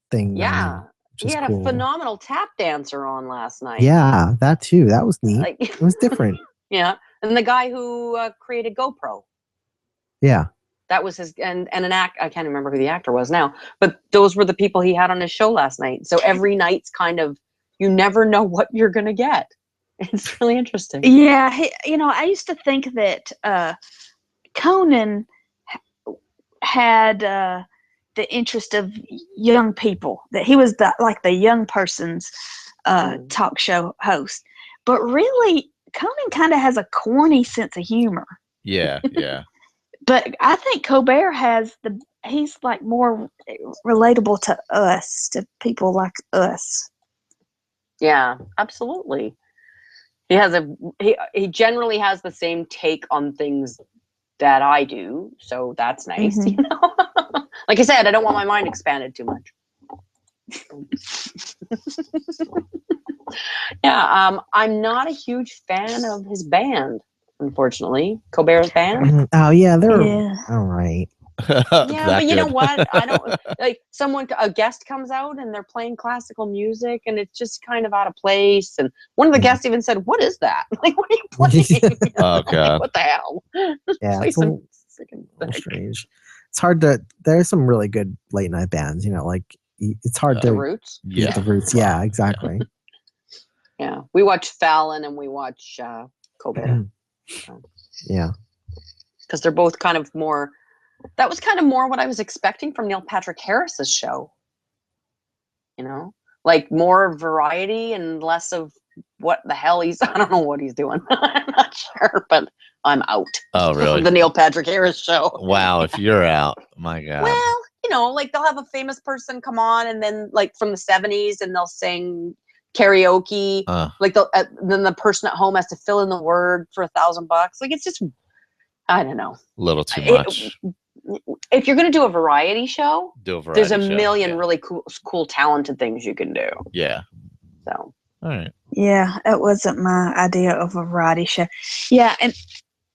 thing. Yeah, he had cool. a phenomenal tap dancer on last night. Yeah, that too. That was neat. It was different. Yeah, and the guy who created GoPro. Yeah. That was his, and an act. I can't remember who the actor was now, but those were the people he had on his show last night. So every night's kind of, you never know what you're gonna get. It's really interesting. Yeah, I used to think that Conan had the interest of young people. That he was the young person's talk show host, but really, Conan kind of has a corny sense of humor. Yeah, yeah. But I think Colbert he's more relatable to us, to people like us. Yeah, absolutely. He generally has the same take on things that I do, so that's nice. Mm-hmm. Like I said, I don't want my mind expanded too much. Yeah, I'm not a huge fan of his band, unfortunately. Colbert's band. Oh yeah, they're all right. Yeah, but you know what? I don't a guest comes out and they're playing classical music and it's just kind of out of place. And one of the guests even said, "What is that? What are you playing?" Oh god, what the hell? Yeah, it's a little strange. it's hard to. There's some really good late night bands. Like it's hard The to Roots. beat Yeah. the Roots. Yeah, exactly. Yeah, we watch Fallon and we watch Cobain. Yeah. Because they're both kind of more. That was kind of more what I was expecting from Neil Patrick Harris's show. Like more variety and less of what the hell I don't know what he's doing. I'm not sure, but I'm out. Oh, really? The Neil Patrick Harris show. Wow, if you're out, my God. Well, like they'll have a famous person come on and then like from the 70s and they'll sing karaoke. Like then the person at home has to fill in the word for $1,000. Like it's just, I don't know. A little too much. If you're going to do a variety show, there's a show. million really cool, talented things you can do. Yeah. So. All right. Yeah, it wasn't my idea of a variety show. Yeah, and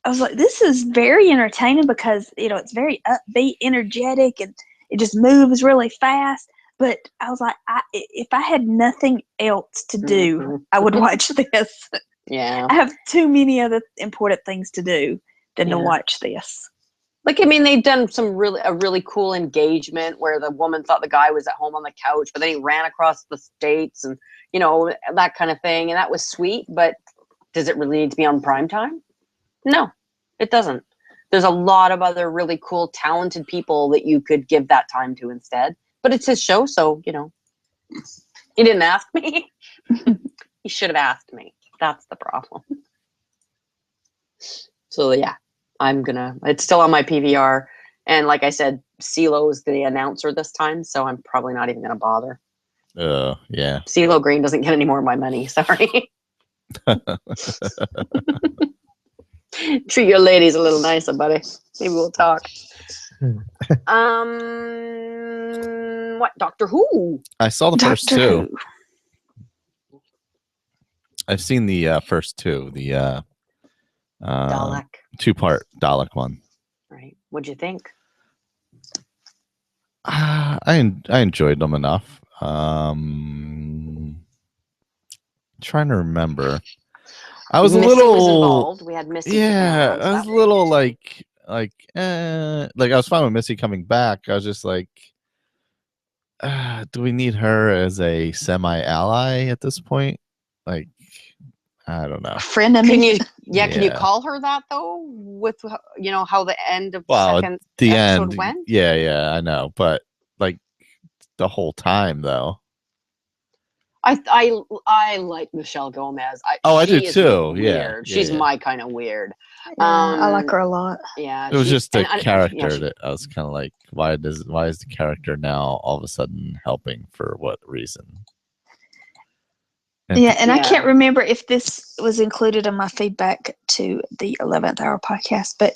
I was like, this is very entertaining because, it's very upbeat, energetic, and it just moves really fast. But I was like, if I had nothing else to do, I would watch this. Yeah. I have too many other important things to do than to watch this. Like, I mean, they've done a really cool engagement where the woman thought the guy was at home on the couch, but then he ran across the states and, that kind of thing. And that was sweet, but does it really need to be on prime time? No, it doesn't. There's a lot of other really cool, talented people that you could give that time to instead. But it's his show, so, he didn't ask me. He should have asked me. That's the problem. So, yeah. It's still on my PVR. And like I said, CeeLo's the announcer this time, so I'm probably not even going to bother. Yeah. CeeLo Green doesn't get any more of my money. Sorry. Treat your ladies a little nicer, buddy. Maybe we'll talk. What? Doctor Who? I saw the first two. I've seen the first two. The Dalek. 2-part Dalek one. Right. What'd you think? I enjoyed them enough. Trying to remember. I was Missy a little was involved. We had Missy. Yeah, I was a little like I was fine with Missy coming back. I was just like, do we need her as a semi-ally at this point? Like, I don't know. Frenemy. Can you call her that though? With how the end of the second the episode end went? Yeah, I know, but like the whole time though. I like Michelle Gomez. I do too. Weird. She's my kind of weird. I like her a lot. Yeah, it was just the character that I was kind of like, why is the character now all of a sudden helping for what reason? And I can't remember if this was included in my feedback to the 11th Hour podcast, but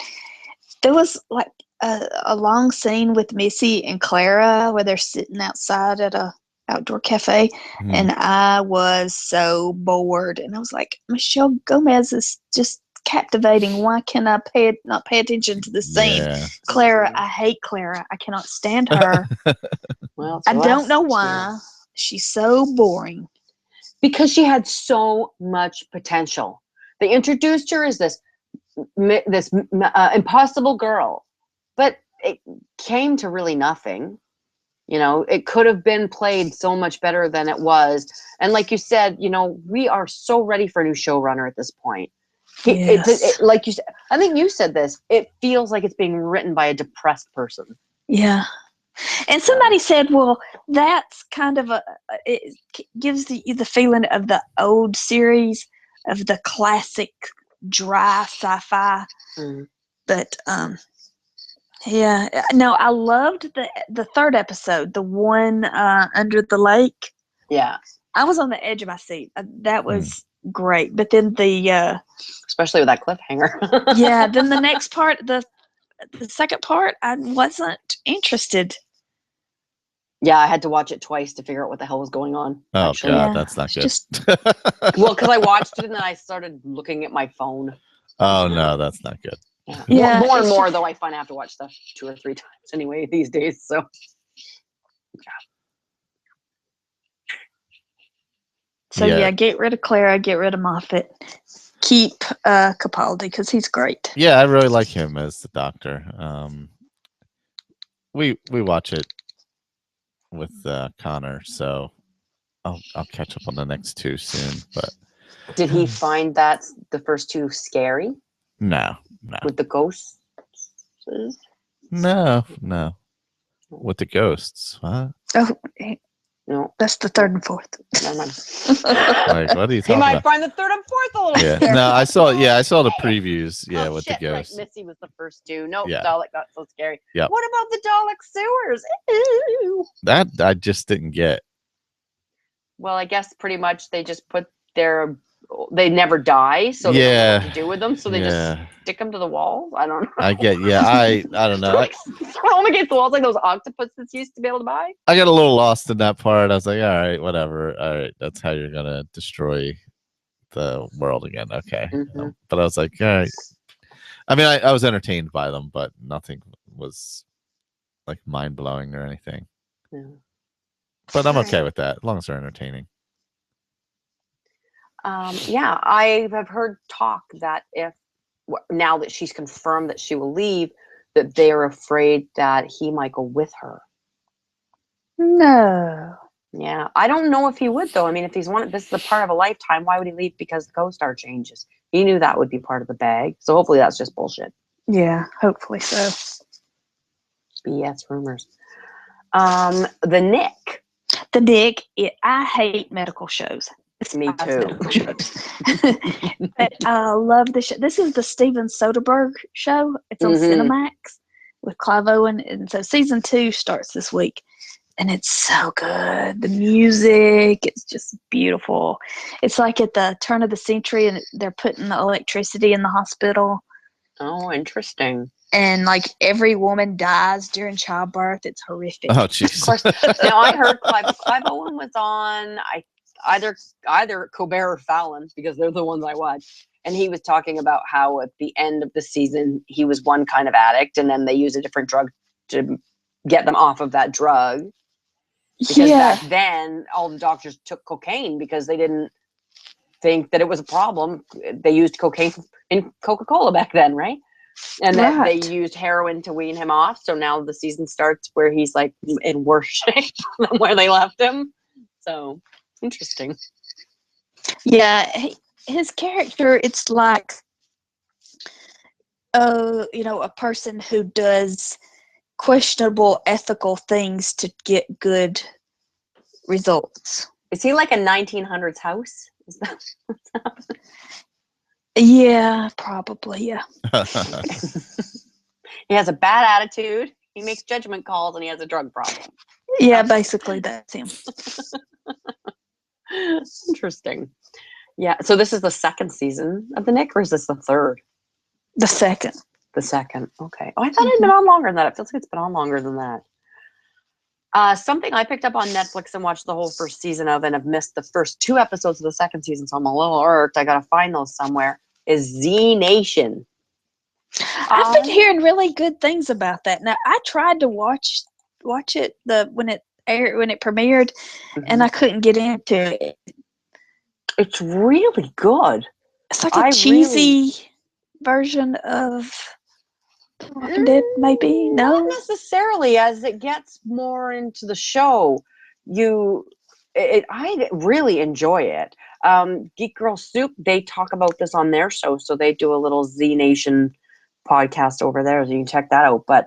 there was like a long scene with Missy and Clara where they're sitting outside at a outdoor cafe, and I was so bored, and I was like, Michelle Gomez is just captivating. Why can I not pay attention to the scene? Clara, I hate Clara. I cannot stand her. Well, I don't know why. She's so boring. Because she had so much potential. They introduced her as this impossible girl, but it came to really nothing. It could have been played so much better than it was. And like you said, we are so ready for a new showrunner at this point. Yes. Like you said, I think you said this, it feels like it's being written by a depressed person. Yeah. And somebody said, well, that's kind of it gives you the feeling of the old series of the classic dry sci-fi. But, no, I loved the third episode, the one under the lake. Yeah. I was on the edge of my seat. That was great. But then especially with that cliffhanger. then the next part, the second part, I wasn't interested. Yeah, I had to watch it twice to figure out what the hell was going on. Oh, actually. God, that's not good. Well, because I watched it and then I started looking at my phone. Oh, no, that's not good. Yeah. More and more, though, I find I have to watch stuff 2 or 3 times anyway these days. So, get rid of Clara, get rid of Moffat. Keep Capaldi because he's great. Yeah, I really like him as the Doctor. we watch it with Connor, so I'll catch up on the next two soon. But Did he find that the first two scary no. with the ghosts? No. With the ghosts, huh? Oh, No, that's the third and fourth. never mind. Like, what are you He talking might about? find the third and fourth a little Yeah, scary. no, I saw the previews. Yeah, Oh, with shit, the ghosts. Right. Missy was the first two. No, Yeah. Dalek got so scary. Yep. What about the Dalek sewers? Ew. That I just didn't get. Well, I guess pretty much they just put they never die, so they don't know what to do with them, so they just stick them to the walls. I don't know. I get. Yeah, I don't know. Throw them against the walls like those octopuses used to be able to buy. I got a little lost in that part. I was like, all right, whatever. All right, that's how you're gonna destroy the world again. Okay, but I was like, all right. I mean, I was entertained by them, but nothing was like mind blowing or anything. Yeah. But I'm okay with that as long as they're entertaining. Yeah, I have heard talk that now that she's confirmed that she will leave, that they're afraid that he might go with her. No. Yeah, I don't know if he would though. I mean, if this is a part of a lifetime, why would he leave because the co-star changes? He knew that would be part of the bag, so hopefully that's just bullshit. Yeah, hopefully so. BS rumors. The Nick. The Nick. I hate medical shows. Me too. Medical shows. But I love the show. This is the Steven Soderbergh show. It's on Cinemax with Clive Owen, and so season 2 starts this week. And it's so good. The music, it's just beautiful. It's like at the turn of the century, and they're putting the electricity in the hospital. Oh, interesting. And like every woman dies during childbirth. It's horrific. Oh, jeez. Of course. Now I heard Clive Owen was on either Colbert or Fallon, because they're the ones I watch. And he was talking about how at the end of the season he was one kind of addict, and then they use a different drug to get them off of that drug. Because back then, all the doctors took cocaine because they didn't think that it was a problem. They used cocaine in Coca-Cola back then, right? And then they used heroin to wean him off. So now the season starts where he's like in worse shape than where they left him. So interesting. Yeah, his character, it's like, a person who does questionable ethical things to get good results. Is he like a 1900s house? Is that what's happening? Yeah, probably. Yeah. He has a bad attitude. He makes judgment calls, and he has a drug problem. Yeah, basically that's him. Interesting. Yeah. So this is the second season of the Nick, or is this the third? The second. The second. Okay. Oh, I thought it'd been on longer than that. It feels like it's been on longer than that. Something I picked up on Netflix and watched the whole first season of, and have missed the first 2 episodes of the second season, so I'm a little irked. I gotta find those somewhere. Is Z Nation. I've been hearing really good things about that. Now I tried to watch it when it premiered, and I couldn't get into it. It's really good. It's like a cheesy version of Walking Dead, maybe. No, not necessarily. As it gets more into the show, I really enjoy it. Geek Girl Soup, they talk about this on their show, so they do a little Z Nation podcast over there, so you can check that out. But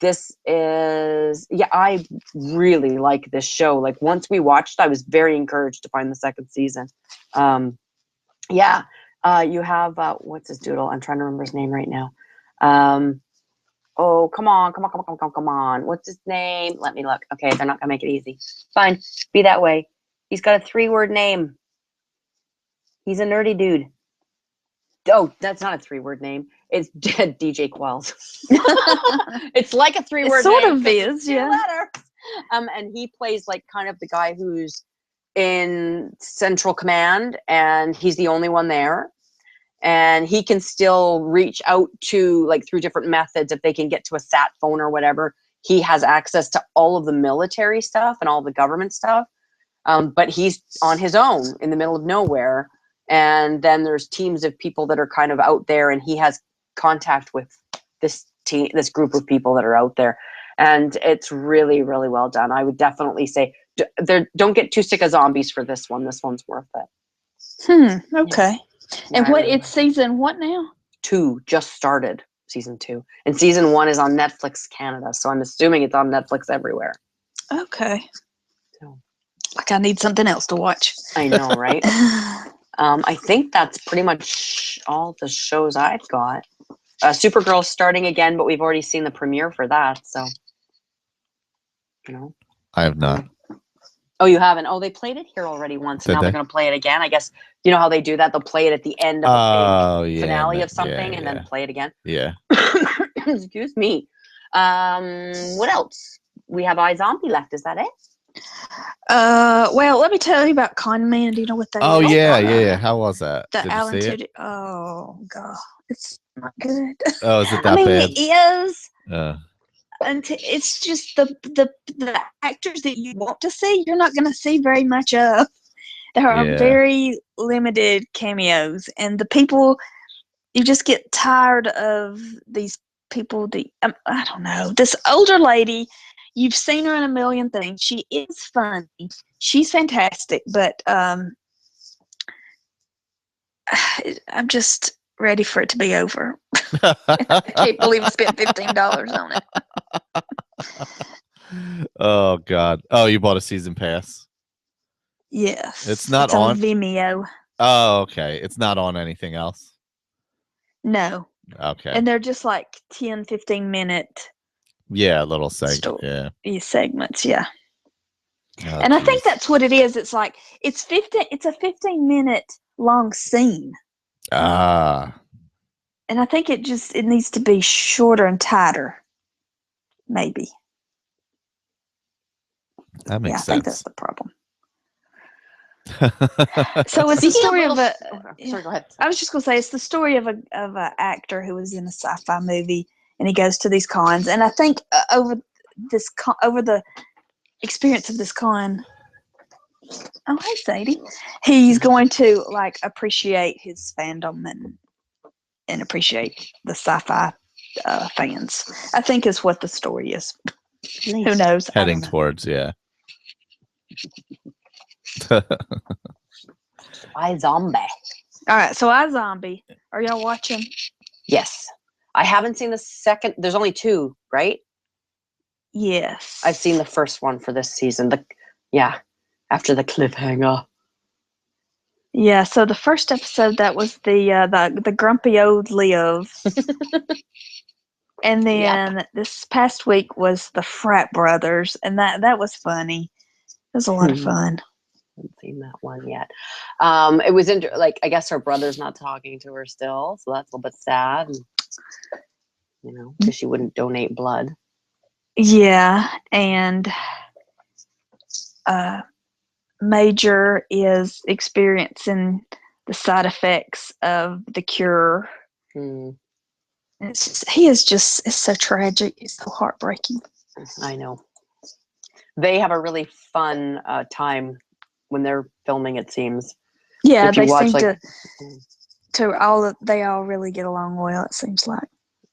this is, I really like this show. Like once we watched, I was very encouraged to find the second season. You have what's his doodle? I'm trying to remember his name right now. Oh, come on. What's his name? Let me look. Okay, they're not gonna make it easy. Fine, be that way. He's got a 3-word name. He's a nerdy dude. Oh, that's not a 3-word name. It's DJ Quells. It's like a 3-word name. Sort of is, yeah. Letters. And he plays like kind of the guy who's in Central Command, and he's the only one there. And he can still reach out to, like, through different methods, if they can get to a sat phone or whatever. He has access to all of the military stuff and all the government stuff. But he's on his own in the middle of nowhere. And then there's teams of people that are kind of out there, and he has contact with this this group of people that are out there, and it's really, really well done. I would definitely say don't get too sick of zombies for this one. This one's worth it. Okay. And it's season what now? 2 just started, season 2, and season 1 is on Netflix Canada. So I'm assuming it's on Netflix everywhere. Okay. So. Like I need something else to watch. I know, right? I think that's pretty much all the shows I've got. Supergirl's starting again, but we've already seen the premiere for that. So, I have not. Oh, you haven't? Oh, they played it here already once, and now they're going to play it again. I guess you know how they do that. They'll play it at the end of a big finale of something, and then play it again. Yeah. Excuse me. What else? We have iZombie left. Is that it? Well, let me tell you about Con Man. Do you know what that is? Oh yeah. How was that? The Did Alan you see it? Tudyk. Oh god, it's not good. Oh, is it that I mean, bad? it is. And it's just the actors that you want to see, you're not going to see very much of. There are very limited cameos, and the people, you just get tired of these people. I don't know. This older lady, you've seen her in a million things. She is funny. She's fantastic, but I'm just ready for it to be over. I can't believe I spent $15 on it. Oh God! Oh, you bought a season pass? Yes. It's not on Vimeo. Oh, okay. It's not on anything else? No. Okay. And they're just like 10, 15-minute. Yeah, little segment. Segments. Yeah. Oh, and geez. I think that's what it is. It's like it's a 15-minute long scene. Ah. And I think it needs to be shorter and tighter. Maybe. That makes sense. I think that's the problem. So it's the story of a. Sorry, go ahead. I was just gonna say it's the story of an actor who was in a sci-fi movie, and he goes to these cons. And I think over the experience of this con. Oh, hey Sadie. He's going to like appreciate his fandom and appreciate the sci-fi fans. I think is what the story is. Nice. Who knows? Heading towards, yeah. iZombie. All right, so iZombie. Are y'all watching? Yes. I haven't seen the second. There's only 2, right? Yes. I've seen the first one for this season. After the cliffhanger. Yeah, so the first episode, that was the grumpy old Liv. And then this past week was the Frat Brothers, and that was funny. It was a lot of fun. I haven't seen that one yet. It was I guess her brother's not talking to her still, so that's a little bit sad. And, because she wouldn't donate blood. Yeah, and Major is experiencing the side effects of the cure. It's so tragic. It's so heartbreaking. I know. They have a really fun time when they're filming, it seems. Yeah, they seem they all really get along well, it seems like.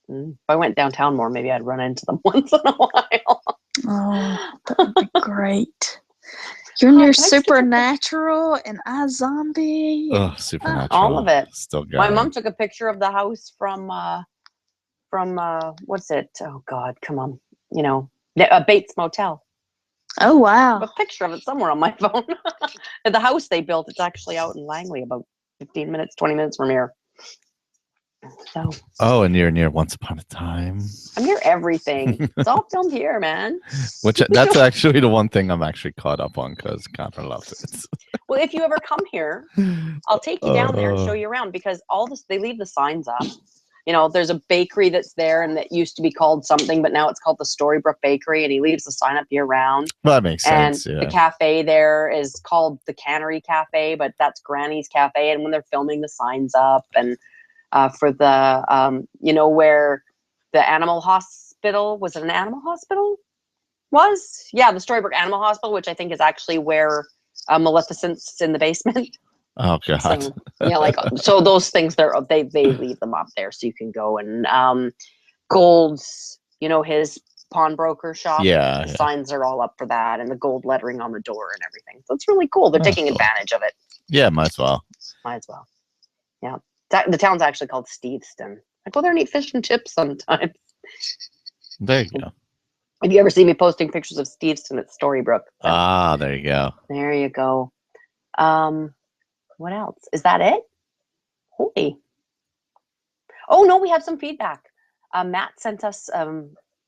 If I went downtown more, maybe I'd run into them once in a while. Oh, that would be great. You're near Supernatural and iZombie. Oh, Supernatural. All of it. Still going. My mom took a picture of the house from what's it? Oh God, come on. Bates Motel. Oh wow. I have a picture of it somewhere on my phone. The house they built, it's actually out in Langley, about 20 minutes from here. So. Oh, and you're near Once Upon a Time. I'm near everything. It's all filmed here, man. That's actually the one thing I'm actually caught up on because Connor loves it. Well, if you ever come here, I'll take you down there and show you around because they leave the signs up. There's a bakery that's there and that used to be called something, but now it's called the Storybrooke Bakery, and he leaves the sign up year round. Well, that makes sense. And the cafe there is called the Cannery Cafe, but that's Granny's Cafe. And when they're filming, the signs up and for the where the animal hospital was, it an animal hospital? The Storybrooke Animal Hospital, which I think is actually where Maleficent's in the basement. Oh God. So, so those things they leave them up there so you can go. And Gold's, his pawnbroker shop. Yeah, The yeah. signs are all up for that, and the gold lettering on the door and everything. So it's really cool. They're taking cool. advantage of it. Yeah, might as well. Might as well. Yeah. The town's actually called Steveston. I go there and eat fish and chips sometimes. There you go. Have you ever seen me posting pictures of Steveston at Storybrooke? There you go. There you go. What else? Is that it? Holy. Oh, no, we have some feedback. Matt sent us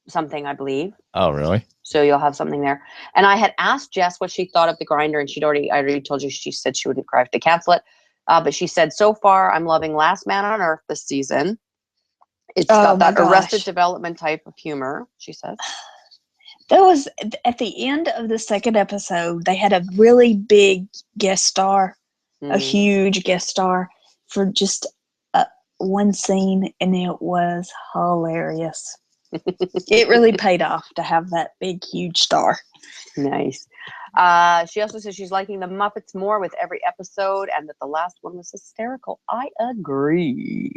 something, I believe. Oh, really? So you'll have something there. And I had asked Jess what she thought of the grinder, and I already told you, she said she wouldn't cry if they cancel it. But she said, so far, I'm loving Last Man on Earth this season. It's got that Arrested Development type of humor, she says. That was at the end of the second episode. They had a really big guest star, a huge guest star for just one scene, and it was hilarious. It really paid off to have that big, huge star. Nice. She also says she's liking the Muppets more with every episode, and that the last one was hysterical. I agree.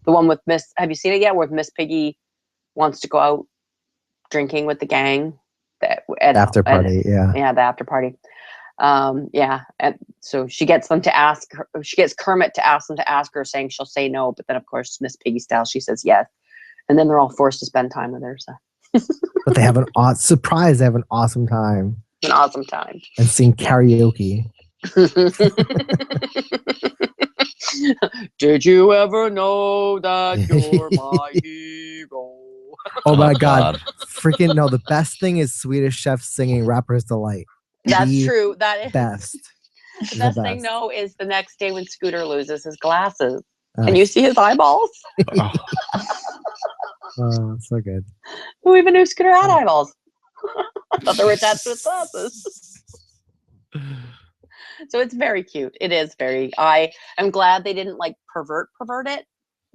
The one with have you seen it yet? Where Miss Piggy wants to go out drinking with the gang. After party, yeah. Yeah, the after party. Yeah, and so she gets them to ask her. She gets Kermit to ask them to ask her, saying she'll say no, but then of course Miss Piggy style, she says yes, and then they're all forced to spend time with her. So, but they have an surprise. They have an awesome time. An awesome time. And sing karaoke. Did you ever know that you're my hero? Oh my God. Freaking no, the best thing is Swedish Chef singing Rapper's Delight. That's true. That is best. The best thing though is the next day when Scooter loses his glasses. And you see his eyeballs? Oh, so good. Who even knew Scooter had eyeballs? I thought they were attached to his glasses. So it's very cute. It is very. I am glad they didn't like pervert it,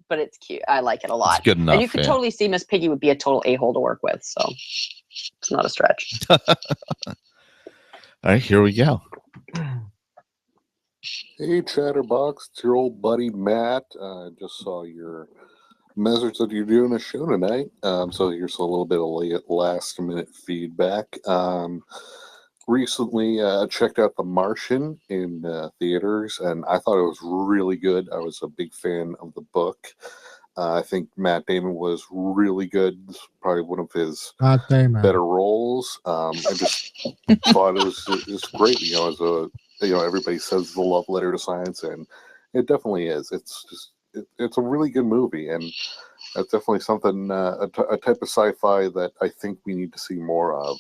but it's cute. I like it a lot. It's good enough. And you could totally see Miss Piggy would be a total a-hole to work with. So it's not a stretch. All right, here we go. Hey, Chatterbox, it's your old buddy Matt. Just saw your message that you're doing a show tonight. So here's a little bit of last-minute feedback. Recently checked out The Martian in theaters, and I thought it was really good. I was a big fan of the book. I think Matt Damon was really good. Probably one of his better roles. I just thought it was great. Everybody says the love letter to science, and it definitely is. It's a really good movie, and that's definitely something, a type of sci-fi that I think we need to see more of.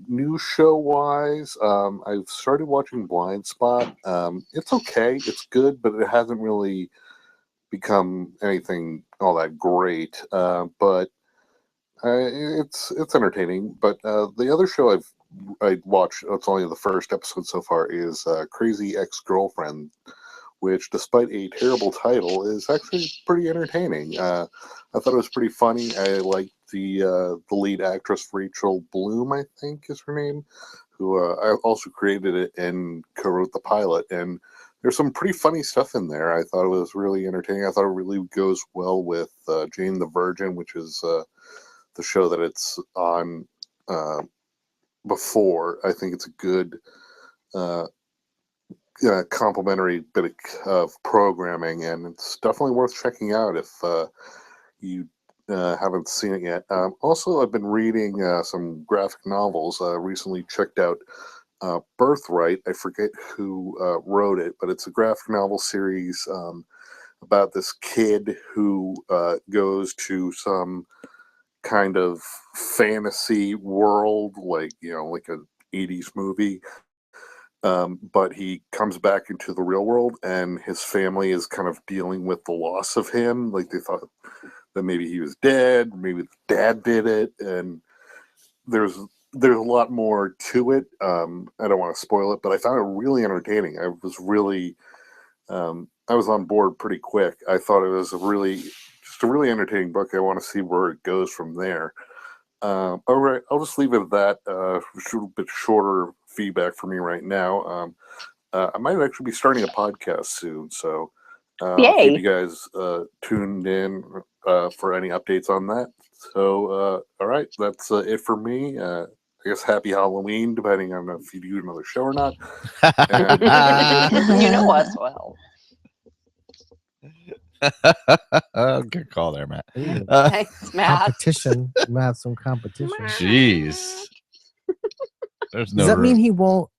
New show wise, I've started watching Blind Spot. It's okay, it's good, but it hasn't really become anything all that great. But it's entertaining. But the other show I watched, it's only the first episode so far, is Crazy Ex-Girlfriend, which, despite a terrible title, is actually pretty entertaining. I thought it was pretty funny. I liked the lead actress, Rachel Bloom, I think is her name, who I also created it and co-wrote the pilot. And there's some pretty funny stuff in there. I thought it was really entertaining. I thought it really goes well with Jane the Virgin, which is the show that it's on before. I think it's a good complimentary bit of programming, and it's definitely worth checking out if you haven't seen it yet. Also, I've been reading some graphic novels. Recently checked out Birthright. I forget who wrote it, but it's a graphic novel series about this kid who goes to some kind of fantasy world, like an 80s movie. But he comes back into the real world, and his family is kind of dealing with the loss of him. Like, they thought that maybe he was dead, maybe the dad did it, and there's a lot more to it. I don't want to spoil it, but I found it really entertaining. I was really, I was on board pretty quick. I thought it was just a really entertaining book. I want to see where it goes from there. All right, I'll just leave it at that. A bit shorter feedback for me right now. I might actually be starting a podcast soon, so I'll keep you guys tuned in for any updates on that. So, all right, that's it for me. I guess happy Halloween, depending on if you do another show or not. You know us well. Good call there, Matt. Thanks, Matt. Competition. We might have some competition. Jeez. There's no Does that room. mean he won't?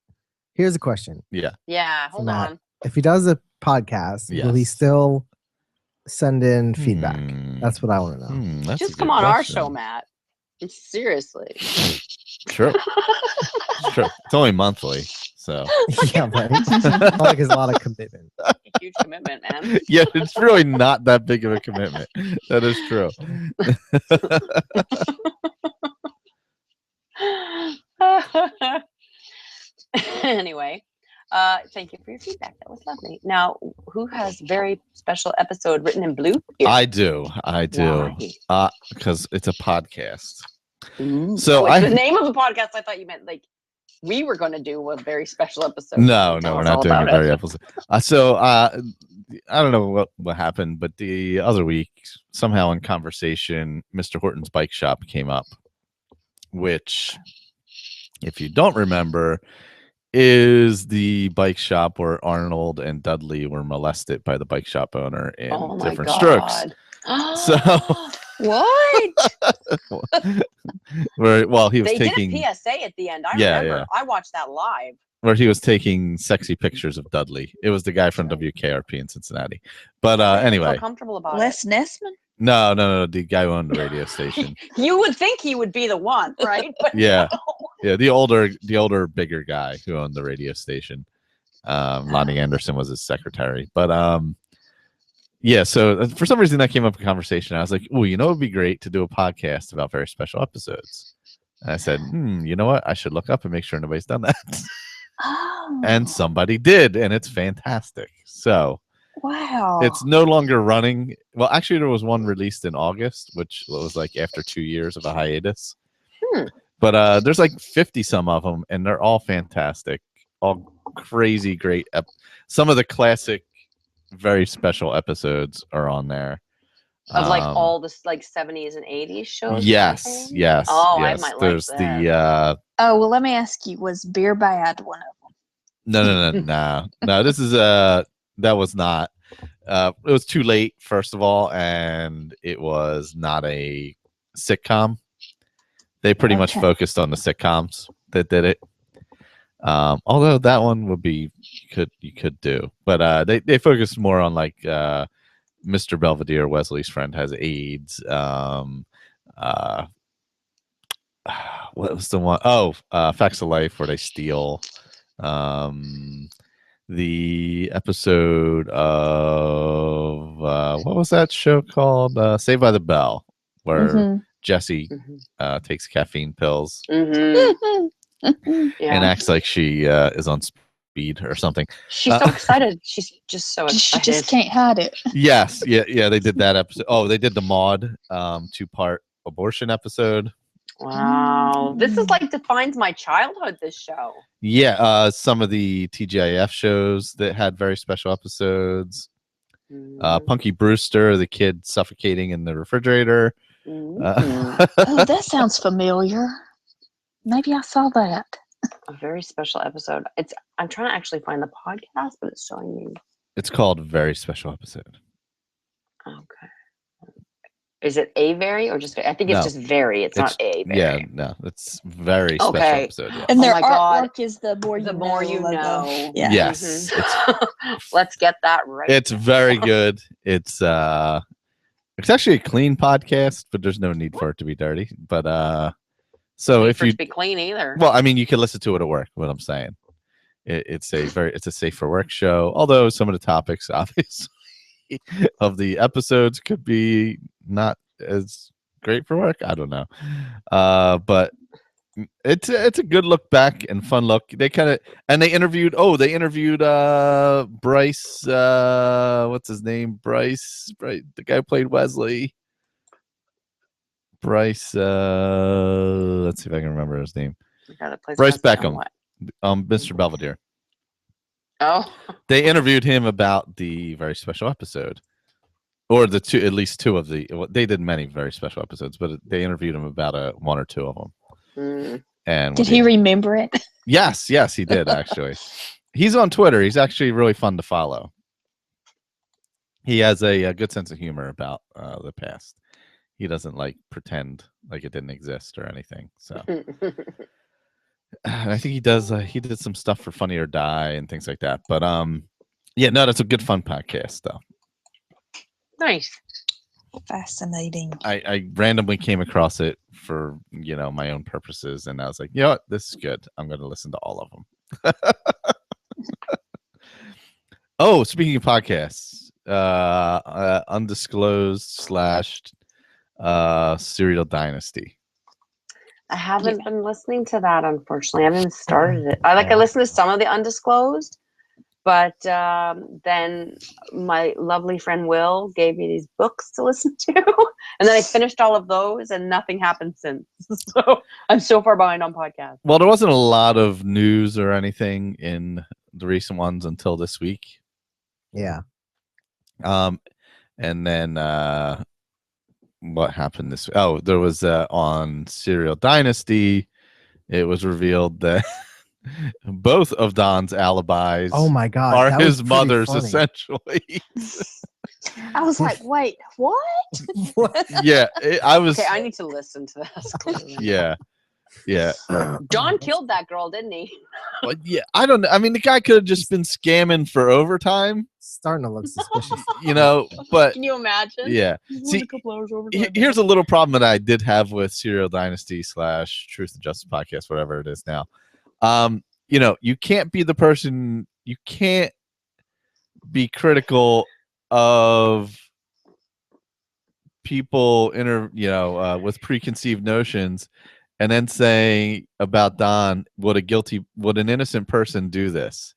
Here's a question. Yeah, hold Matt. on. If he does a podcast, will he Yes. still send in feedback? That's what I want to know. That's Just a come good on our question. show, Matt. Seriously. True. It's true. It's only monthly, so Yeah, right. Not like it's a lot of commitment. A huge commitment, man. yeah, it's really not that big of a commitment. That is true. Anyway, thank you for your feedback. That was lovely. Now, who has very special episode written in blue? Here. I do. Why? Because it's a podcast. Ooh. So It's the name of the podcast. I thought you meant like we were going to do a very special episode. No, Tell we're us not all doing a about very it. episode. I don't know what happened, but the other week, somehow in conversation, Mr. Horton's bike shop came up, which, if you don't remember, is the bike shop where Arnold and Dudley were molested by the bike shop owner in Oh my different God. strokes. So What? where he was They taking did a PSA at the end. I Yeah, remember. yeah. I watched that live. where he was taking sexy pictures of Dudley. It was the guy from WKRP in Cincinnati. But I didn't anyway, feel comfortable about Les Nessman? no, the guy who owned the radio station. it. You would think he would be the one, right? But Yeah. no. Yeah, the older, bigger guy who owned the radio station. Lonnie Anderson was his secretary. But yeah, so for some reason that came up in conversation. I was like, oh, it would be great to do a podcast about very special episodes. And I said, you know what? I should look up and make sure nobody's done that. Oh. And somebody did, and it's fantastic. So Wow. it's no longer running. Well, actually, there was one released in August, which was like after 2 years of a hiatus. But there's like 50 some of them, and they're all fantastic, all crazy great. Some of the classic, very special episodes are on there. Of like all the like 70s and 80s shows. Yes. Oh, yes. I might There's like that. the Oh, well, let me ask you, was Beer Bad one of them? no. This is that was not. It was too late, first of all, and it was not a sitcom. They pretty much focused on the sitcoms that did it. Although that one would be you could do, but they focused more on like Mr. Belvedere, Wesley's friend, has AIDS. What was the one? Oh, Facts of Life, where they steal. The episode of what was that show called? Saved by the Bell, where Jesse takes caffeine pills and acts like she is on speed or something. She's so excited. She's just so excited. She just can't hide it. Yes, yeah. They did that episode. Oh, they did the Maud 2-part abortion episode. Wow, this is like defines my childhood. This show. Yeah, some of the TGIF shows that had very special episodes. Punky Brewster, the kid suffocating in the refrigerator. Oh, that sounds familiar. Maybe I saw that. A very special episode. I'm trying to actually find the podcast, but it's showing me. It's called Very Special Episode. Okay. Is it a very or just? I think it's just very. It's not a very. Yeah, no, it's very special episode. Yeah. And their Oh my God. artwork is the more you know. Yeah. Yes, Let's get that right. it's very good. It's actually a clean podcast, but there's no need for it to be dirty. But so if you be clean either. Well, I mean, you can listen to it at work. What I'm saying, it's a safe for work show. Although some of the topics, obviously, of the episodes could be not as great for work. I don't know, but it's a good look back and fun look. They interviewed Bryce. What's his name? Bryce, the guy who played Wesley. Bryce. Let's see if I can remember his name. Bryce Beckham. Mr. Belvedere. Oh. They interviewed him about the very special episode, or at least two of the. Well, they did many very special episodes, but they interviewed him about one or two of them. Mm. And Did he remember it? Yes, he did actually. He's on Twitter. He's actually really fun to follow. He has a good sense of humor about the past. He doesn't like pretend like it didn't exist or anything. So. And I think he does. He did some stuff for Funny or Die and things like that. But yeah, no, that's a good fun podcast though. Nice, fascinating. I randomly came across it for my own purposes, and I was like, you know what, this is good. I'm going to listen to all of them. Oh, speaking of podcasts, undisclosed / Serial Dynasty. I haven't been listening to that, unfortunately. I haven't started it. I listened to some of the undisclosed, but then my lovely friend Will gave me these books to listen to, and then I finished all of those, and nothing happened since. So I'm so far behind on podcasts. Well, there wasn't a lot of news or anything in the recent ones until this week. Yeah. And then what happened this? Oh, there was on Serial Dynasty. It was revealed that both of Don's alibis, oh my God, are his mother's funny. Essentially. I was like, wait, what? Yeah, I was. Okay, I need to listen to this. Yeah. John killed that girl, didn't he? Well, yeah, I don't know. I mean, the guy could have just been scamming for overtime. Starting to look suspicious. But can you imagine? Yeah. See, a couple hours overtime. Here's a little problem that I did have with Serial Dynasty / Truth and Justice podcast, whatever it is now. You can't be the person. You can't be critical of people with preconceived notions, and then say about Don, would an innocent person do this?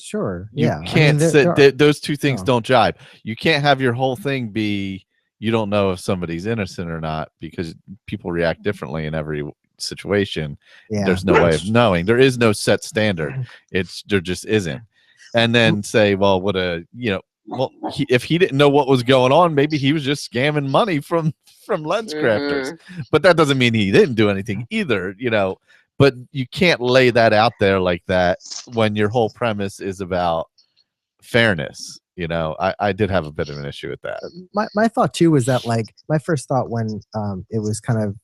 Sure. You can't say those two things don't jibe. You can't have your whole thing be you don't know if somebody's innocent or not, because people react differently in every situation. Yeah. There's no way of knowing. There is no set standard. There just isn't. And then say, well, if he didn't know what was going on, maybe he was just scamming money from lens crafters. But that doesn't mean he didn't do anything either, But you can't lay that out there like that when your whole premise is about fairness. I did have a bit of an issue with that. My thought too was that, like, my first thought when it was kind of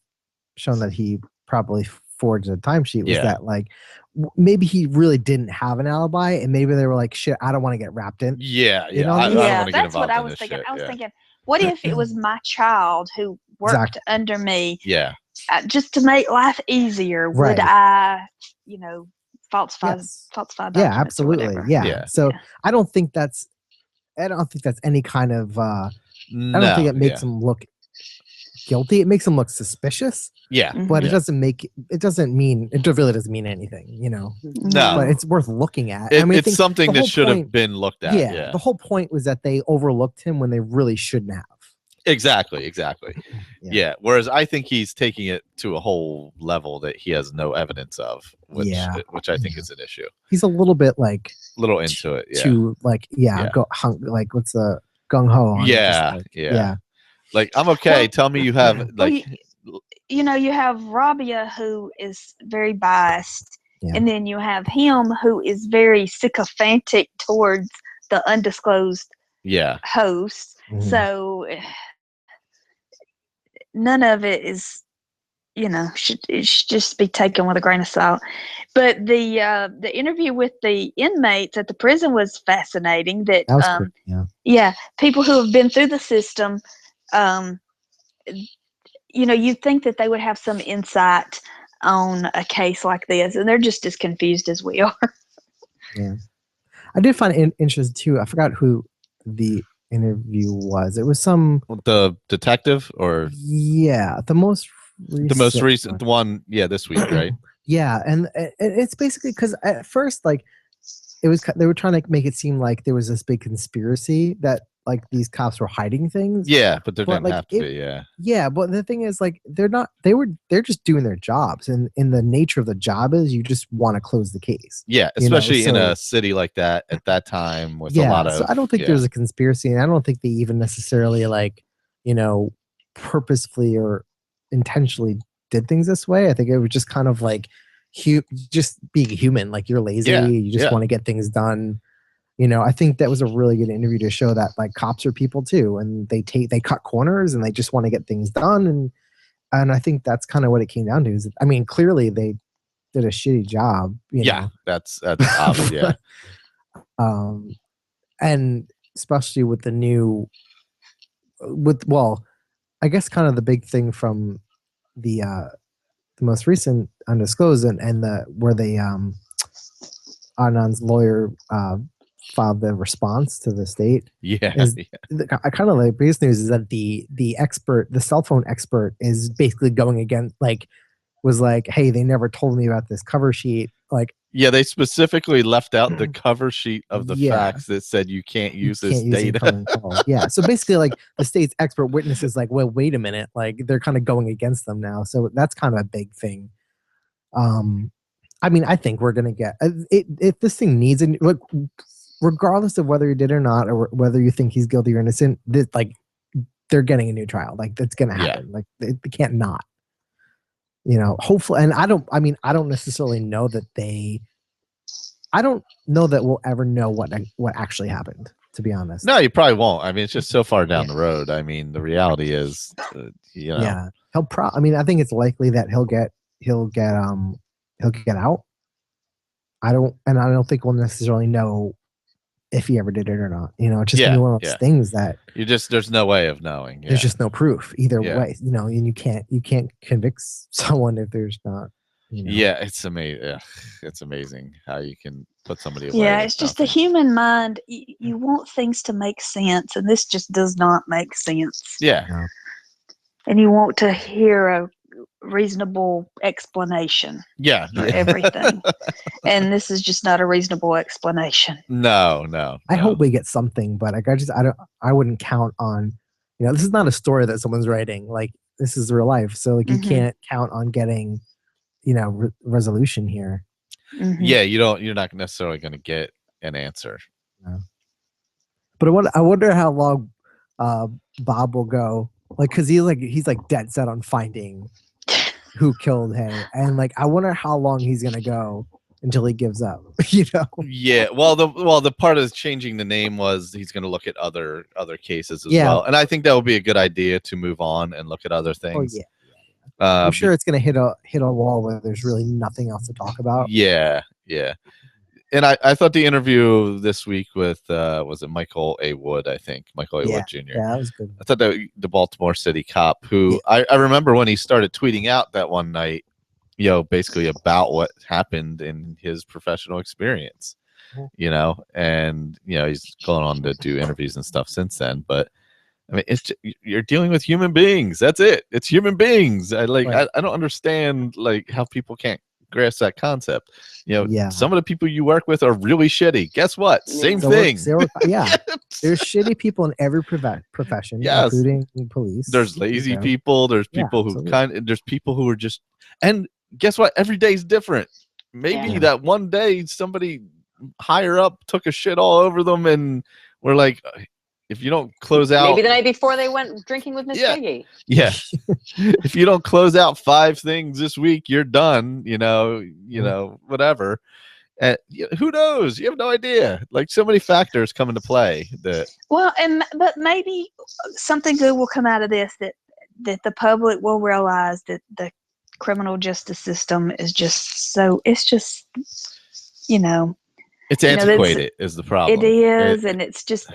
shown that he probably forged a timesheet was that, like, maybe he really didn't have an alibi, and maybe they were like, shit, I don't want to get wrapped in. Yeah. I don't want to get that's what I was thinking. I was thinking, what if it was my child who worked under me? Yeah. Just to make life easier, would I, falsify documents? Yeah, absolutely. Yeah. So I don't think that's any kind of. I don't think it makes him look guilty. It makes him look suspicious. Yeah, but it really doesn't mean anything. No, but it's worth looking at. It's something that should have been looked at. Yeah, the whole point was that they overlooked him when they really shouldn't have. Exactly. Yeah. Whereas I think he's taking it to a whole level that he has no evidence of, which I think is an issue. He's a little bit into it. Yeah. To what's the gung ho? Yeah. Like, I'm okay. Well, tell me you have you have Rabia, who is very biased, and then you have him, who is very sycophantic towards the undisclosed host. Mm-hmm. So none of it is, should just be taken with a grain of salt. But the interview with the inmates at the prison was fascinating. That was people who have been through the system. You'd think that they would have some insight on a case like this, and they're just as confused as we are. Yeah, I did find it interesting too. I forgot who the interview was. It was the detective, or the most recent one. Yeah, this week, right? Yeah, and it's basically because at first, like, they were trying to make it seem like there was this big conspiracy that like these cops were hiding things. Yeah, but there But, didn't like, have to be. Yeah. Yeah, but the thing is, like, they're just doing their jobs, and the nature of the job is you just want to close the case. Yeah, you know? especially in So- a city like that at that time with a Yeah, lot of. so I don't think yeah. there's a conspiracy, and I don't think they even necessarily, like, purposefully or intentionally did things this way. I think it was just kind of like just being human. Like, you're lazy, Yeah, you just yeah. want to get things done. I think that was a really good interview to show that, like, cops are people too, and they cut corners and they just want to get things done. And I think that's kind of what it came down to. Is, I mean, clearly they did a shitty job. Yeah, that's obvious. Yeah. And especially with the new, I guess kind of the big thing from the most recent undisclosed and the where they Adnan's lawyer filed the response to the state. Yeah. I kind of like biggest news is that the cell phone expert is basically going against, like, was like, hey, they never told me about this cover sheet. Like, yeah, they specifically left out the cover sheet of the facts that said you can't use this data. incoming calls. Yeah, so basically, like, the state's expert witness is like, well, wait a minute, like, they're kind of going against them now. So that's kind of a big thing. I mean, I think we're gonna get if this thing needs a look, regardless of whether he did or not, or whether you think he's guilty or innocent. This, like, they're getting a new trial. Like, that's gonna happen. Like, they can't not. Hopefully, and I don't necessarily know that I don't know that we'll ever know what actually happened, to be honest. No, you probably won't. I mean, it's just so far down the road. I mean, the reality is, Yeah, I mean, I think it's likely that he'll get out. I don't think we'll necessarily know if he ever did it or not. It's just gonna be one of those things that there's no way of knowing. There's just no proof either way. And you can't convict someone if there's not. Yeah, it's amazing. It's amazing how you can put somebody away. Yeah, it's just the human mind. You want things to make sense, and this just does not make sense. Yeah. No. And you want to hear a reasonable explanation for everything. And this is just not a reasonable explanation. No. I hope we get something, but I wouldn't count on, this is not a story that someone's writing. Like, this is real life. So, like, you can't count on getting, resolution here. Mm-hmm. Yeah, you're not necessarily going to get an answer. No. But I wonder how long Bob will go. Like, because he's dead set on finding who killed Hay, and, like, I wonder how long he's gonna go until he gives up. Yeah. Well, the part of changing the name was he's going to look at other cases as well, and I think that would be a good idea to move on and look at other things. Oh yeah. I'm sure it's gonna hit a wall where there's really nothing else to talk about. Yeah. And I thought the interview this week with was it Michael A. Wood? I think Michael A. Wood Jr. Yeah, that was good. I thought that the Baltimore City cop who I remember when he started tweeting out that one night, basically about what happened in his professional experience, and he's going on to do interviews and stuff since then. But I mean, you're dealing with human beings. That's it. It's human beings. I don't understand, like, how people can't grasp that concept. Some of the people you work with are really shitty. Guess what? Same thing. There's shitty people in every profession, including police. There's lazy people. There's people there's people who are just, and guess what? Every day's different. Maybe that one day somebody higher up took a shit all over them, and we're like, if you don't close out, maybe the night before they went drinking with Miss Piggy. Yeah. If you don't close out 5 things this week, you're done. Whatever. And who knows? You have no idea. Like, so many factors come into play. But maybe something good will come out of this, that the public will realize that the criminal justice system is just it's antiquated is the problem. It is, and it's just.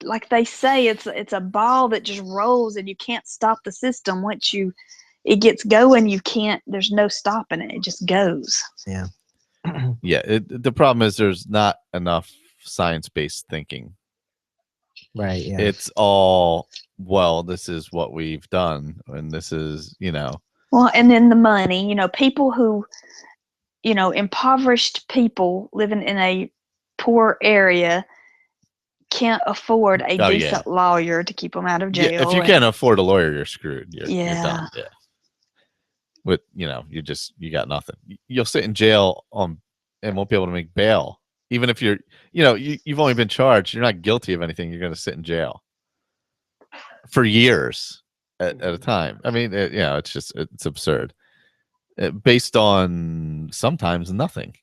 Like they say, it's a ball that just rolls, and you can't stop the system. Once it gets going, you can't. There's no stopping it. It just goes. Yeah. Yeah. The problem is there's not enough science-based thinking. Right. Yeah. It's all, well, this is what we've done, and this is, Well, and then the money. People who, impoverished people living in a poor area can't afford a decent lawyer to keep them out of jail. Yeah, if you can't afford a lawyer, you're screwed. You're done. Yeah. With you got nothing. You'll sit in jail and won't be able to make bail. Even if you've only been charged, you're not guilty of anything. You're going to sit in jail for years at a time. I mean, it's absurd. Based on sometimes nothing.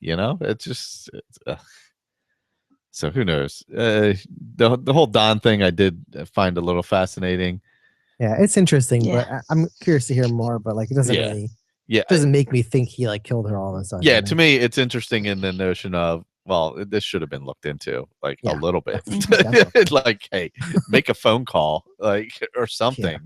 So who knows? The whole Don thing I did find a little fascinating. Yeah, it's interesting, but I'm curious to hear more. But like, it doesn't really, doesn't make me think he like killed her all of a sudden. Yeah, to me, it's interesting in the notion of, well, this should have been looked into like a little bit. Like, hey, make a phone call, like, or something.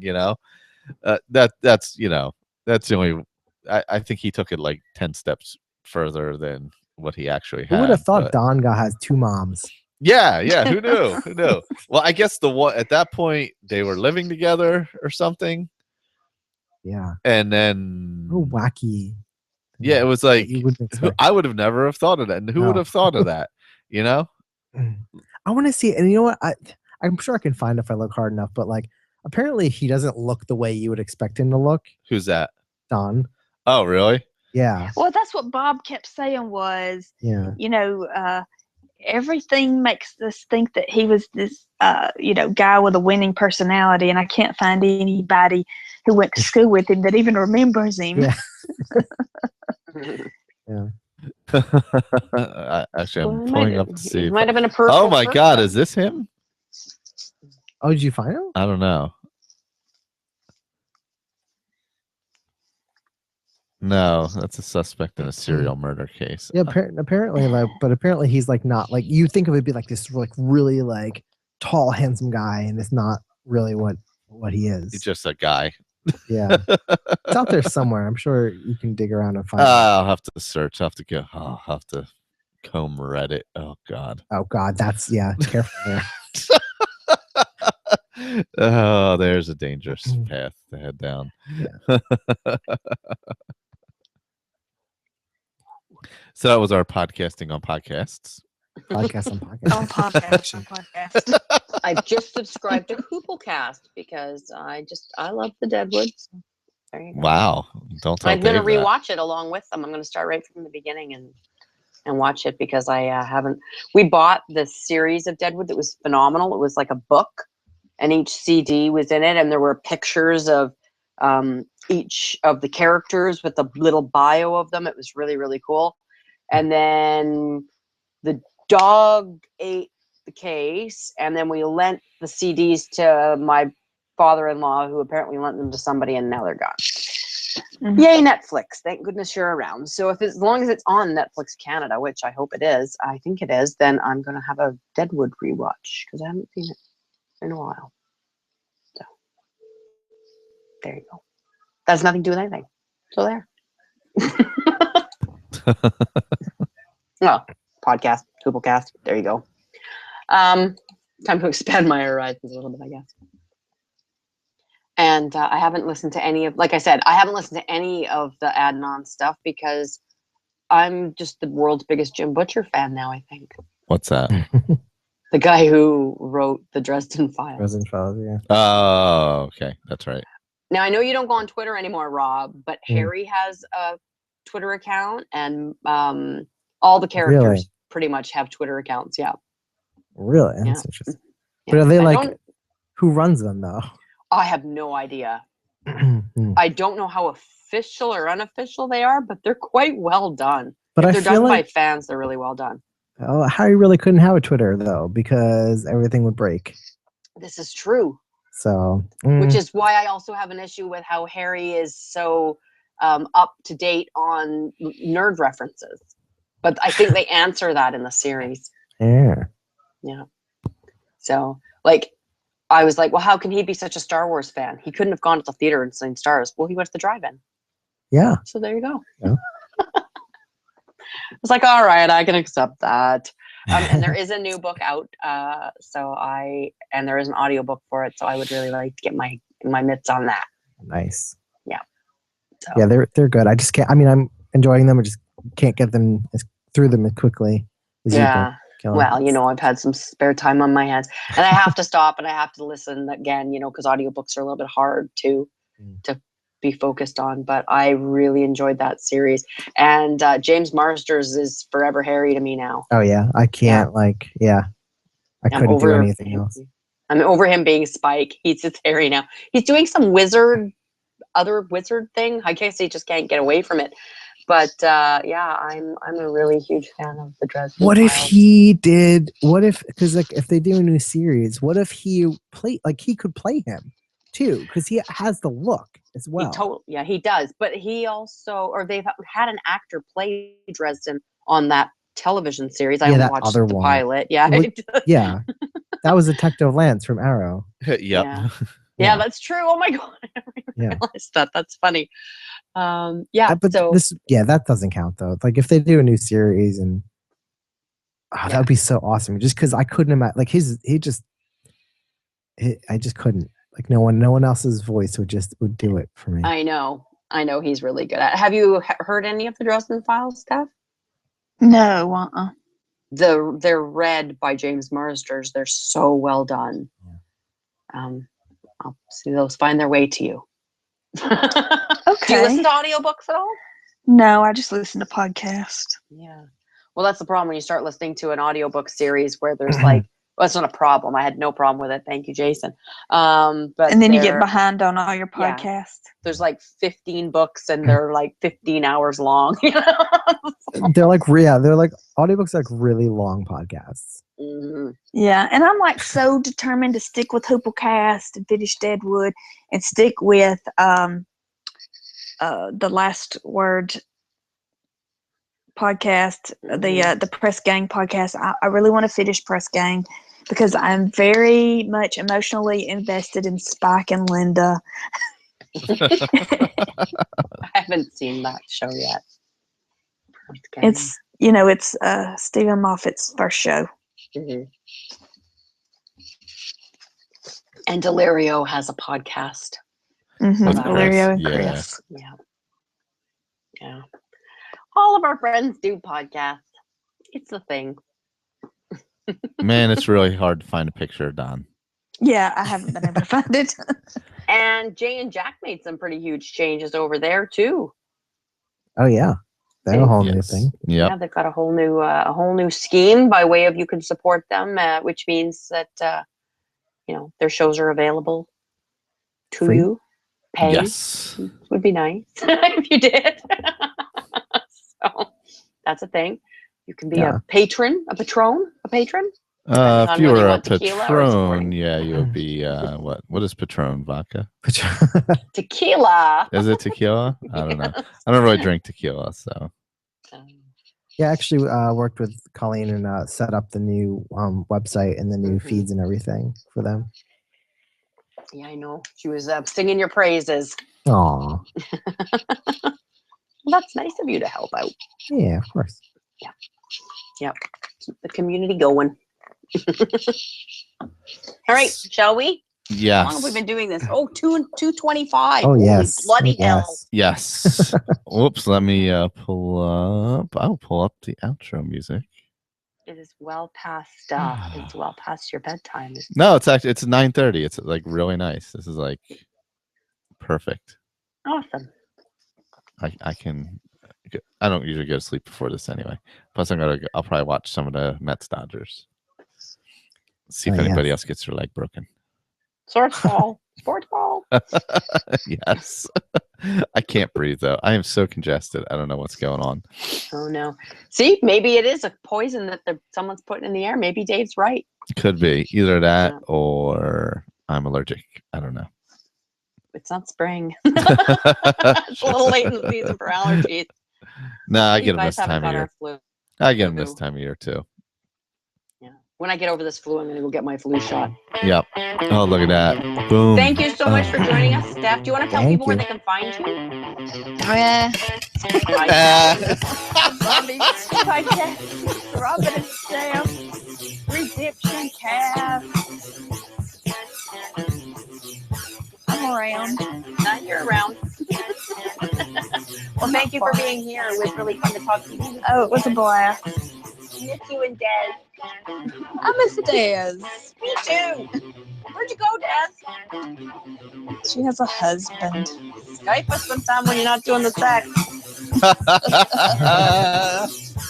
That's the only. I think he took it like 10 steps further than what he actually had. Who would have thought Don has 2 moms? Yeah. Who knew? Who knew? Well, I guess at that point they were living together or something. Yeah. And then wacky. Yeah, it was like I would have never have thought of that. And who would have thought of that? I want to see it. And you know what? I'm sure I can find it if I look hard enough, but like apparently he doesn't look the way you would expect him to look. Who's that? Don. Oh, really? Yeah. Well, that's what Bob kept saying was, everything makes us think that he was this, guy with a winning personality, and I can't find anybody who went to school with him that even remembers him. Yeah. Actually, I'm pulling up to see. It might have been a person. Oh my God, is this him? Oh, did you find him? I don't know. No, that's a suspect in a serial murder case. Yeah, apparently he's like not like you think of it be like this like really like tall, handsome guy, and it's not really what he is. He's just a guy. Yeah, it's out there somewhere. I'm sure you can dig around and find it. I'll have to search. I'll have to comb Reddit. Oh God. That's careful there. Oh, there's a dangerous path to head down. Yeah. So that was our podcasting on podcasts. Podcast on podcast. On podcast. On podcast. I just subscribed to Hooplecast because I love the Deadwoods. There you go. Wow. Don't tell I'm going to Dave rewatch it along with them. I'm going to start right from the beginning and watch it because I haven't. We bought the series of Deadwood that was phenomenal. It was like a book, and each CD was in it, and there were pictures of each of the characters with a little bio of them. It was really, really cool. And then the dog ate the case, and then we lent the CDs to my father-in-law, who apparently lent them to somebody, and now they're gone. Mm-hmm. Yay, Netflix! Thank goodness you're around. So as long as it's on Netflix Canada, which I hope it is, I think it is, then I'm gonna have a Deadwood rewatch because I haven't seen it in a while. So there you go. That has nothing to do with anything. So there. Podcast, Hooplecast. There you go. Time to expand my horizons a little bit, I guess. And I haven't listened to any of, like I said, I haven't listened to any of the Adnan stuff because I'm just the world's biggest Jim Butcher fan now, I think. What's that? The guy who wrote the Dresden Files. Dresden Files, yeah. Oh, okay. That's right. Now, I know you don't go on Twitter anymore, Rob, but Harry has a Twitter account, and all the characters pretty much have Twitter accounts. Yeah. Really? That's interesting. Yeah. But are they who runs them though? I have no idea. I don't know how official or unofficial they are, but they're quite well done. But if they're done by fans, they're really well done. Oh, Harry really couldn't have a Twitter though, because everything would break. This is true. So, which is why I also have an issue with how Harry is so up to date on nerd references. But I think they answer that in the series. Yeah. Yeah. So, like, I was like, well, how can he be such a Star Wars fan? He couldn't have gone to the theater and seen Stars. Well, he went to the drive-in. Yeah. So there you go. Yeah. I was like, all right, I can accept that. And there is a new book out. And there is an audiobook for it. So I would really like to get my mitts on that. Nice. Yeah. So. Yeah, they're good. I just can't. I mean, I'm enjoying them. I just can't get them through them as quickly as you can. Well, I've had some spare time on my hands, and I have to stop and I have to listen again, because audiobooks are a little bit hard to be focused on. But I really enjoyed that series, and James Marsters is forever Harry to me now. Oh yeah, I can't I couldn't do anything else. I'm over him being Spike. He's just Harry now. He's doing some other wizard thing. I guess he just can't get away from it. But I'm a really huge fan of the Dresden What if Files. he did? What if, because if they do a new series, what if he he could play him too? Because he has the look as well. He does. But he also, or they've had an actor play Dresden on that television series. I haven't watched the pilot. Yeah, yeah, that was Detective Lance from Arrow. Yep. Yeah, that's true. Oh my god, I never realized that. That's funny. But that doesn't count though. Like if they do a new series, and that would be so awesome. Just because I couldn't imagine, like I just couldn't. Like no one else's voice would do it for me. I know he's really good at it. Have you heard any of the Dresden Files, Steph? No. They're read by James Marsters. They're so well done. I'll see those find their way to you. Okay. Do you listen to audiobooks at all? No, I just listen to podcasts. Yeah. Well, that's the problem when you start listening to an audiobook series where there's it's not a problem. I had no problem with it. Thank you, Jason. But and then you get behind on all your podcasts. There's 15 books and they're 15 hours long. They're audiobooks are really long podcasts. Mm-hmm. Yeah, and I'm so determined to stick with Hooplecast and finish Deadwood and stick with the Last Word podcast, the Press Gang podcast. I really want to finish Press Gang because I'm very much emotionally invested in Spike and Linda. I haven't seen that show yet. It's Stephen Moffat's first show. Mm-hmm. And Delirio has a podcast. Mm-hmm. Delirio and Chris. Yeah. All of our friends do podcasts. It's a thing. Man, it's really hard to find a picture of Don. Yeah, I haven't been able to find it. And Jay and Jack made some pretty huge changes over there too. Oh yeah, they're a whole new thing. Yep. Yeah, they've got a whole new scheme by way of you can support them, which means that their shows are available to Free? you. Pay would be nice if you did. So that's a thing. You can be a patron. If you were a Patron, you would be what is Patron vodka? Tequila. Is it tequila? I don't know. I don't really drink tequila, so. Yeah, actually worked with Colleen and set up the new website and the new feeds and everything for them. Yeah, I know. She was singing your praises. Aw. Well, that's nice of you to help out. Yeah, of course. Yeah. Yep. Keep the community going. All right, shall we? Yes. How long have we been doing this? 2:25. Oh, yes. Bloody hell. Yes. Whoops, let me pull up. I'll pull up the outro music. It is well past it's well past your bedtime. No, it's 9:30. It's really nice. This is perfect. Awesome. I don't usually go to sleep before this anyway. Plus I'll probably watch some of the Mets Dodgers. See if anybody else gets their leg broken. Sports ball. Yes. I can't breathe though. I am so congested. I don't know what's going on. Oh no. See, maybe it is a poison that someone's putting in the air. Maybe Dave's right. Could be either that or I'm allergic. I don't know. It's not spring. It's a little late in the season for allergies. No, I get them this time of year. I get them this time of year too. Yeah. When I get over this flu, I'm going to go get my flu shot. Yep. Oh, look at that. Boom. Thank you so much for joining us, Steph. Do you want to tell people where they can find you? Robin and Steph. Redemption Cast. I'm around. You're around. Well, thank you for being here. It was really fun to talk to you. Oh, it was a blast. Miss you and Des. I miss Dez. Me too. Where'd you go, Dez? She has a husband. Skype us sometime when you're not doing the sex.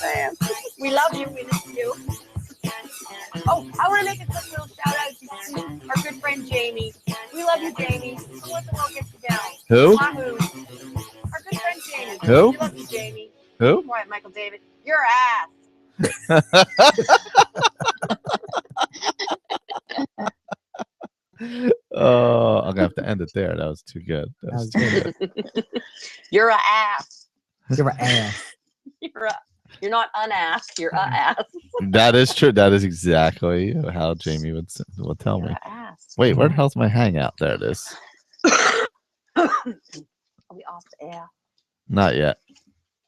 Man, we love you. We miss you. Oh, I want to make a quick little shout out to our good friend Jamie. We love you, Jamie. Who wants to go get you down? Who? Wahoo. Our good friend Jamie. Who? We love you, Jamie. Who? Quiet, Michael David. Your ass. Oh, I'm gonna have to end it there. That was too good. That was too good. You're a ass. You're an ass. You're not an ass. You're a ass. That is true. That is exactly how Jamie would tell me. Ass. Wait, where the hell's my hangout? There it is. Are we off the air? Not yet.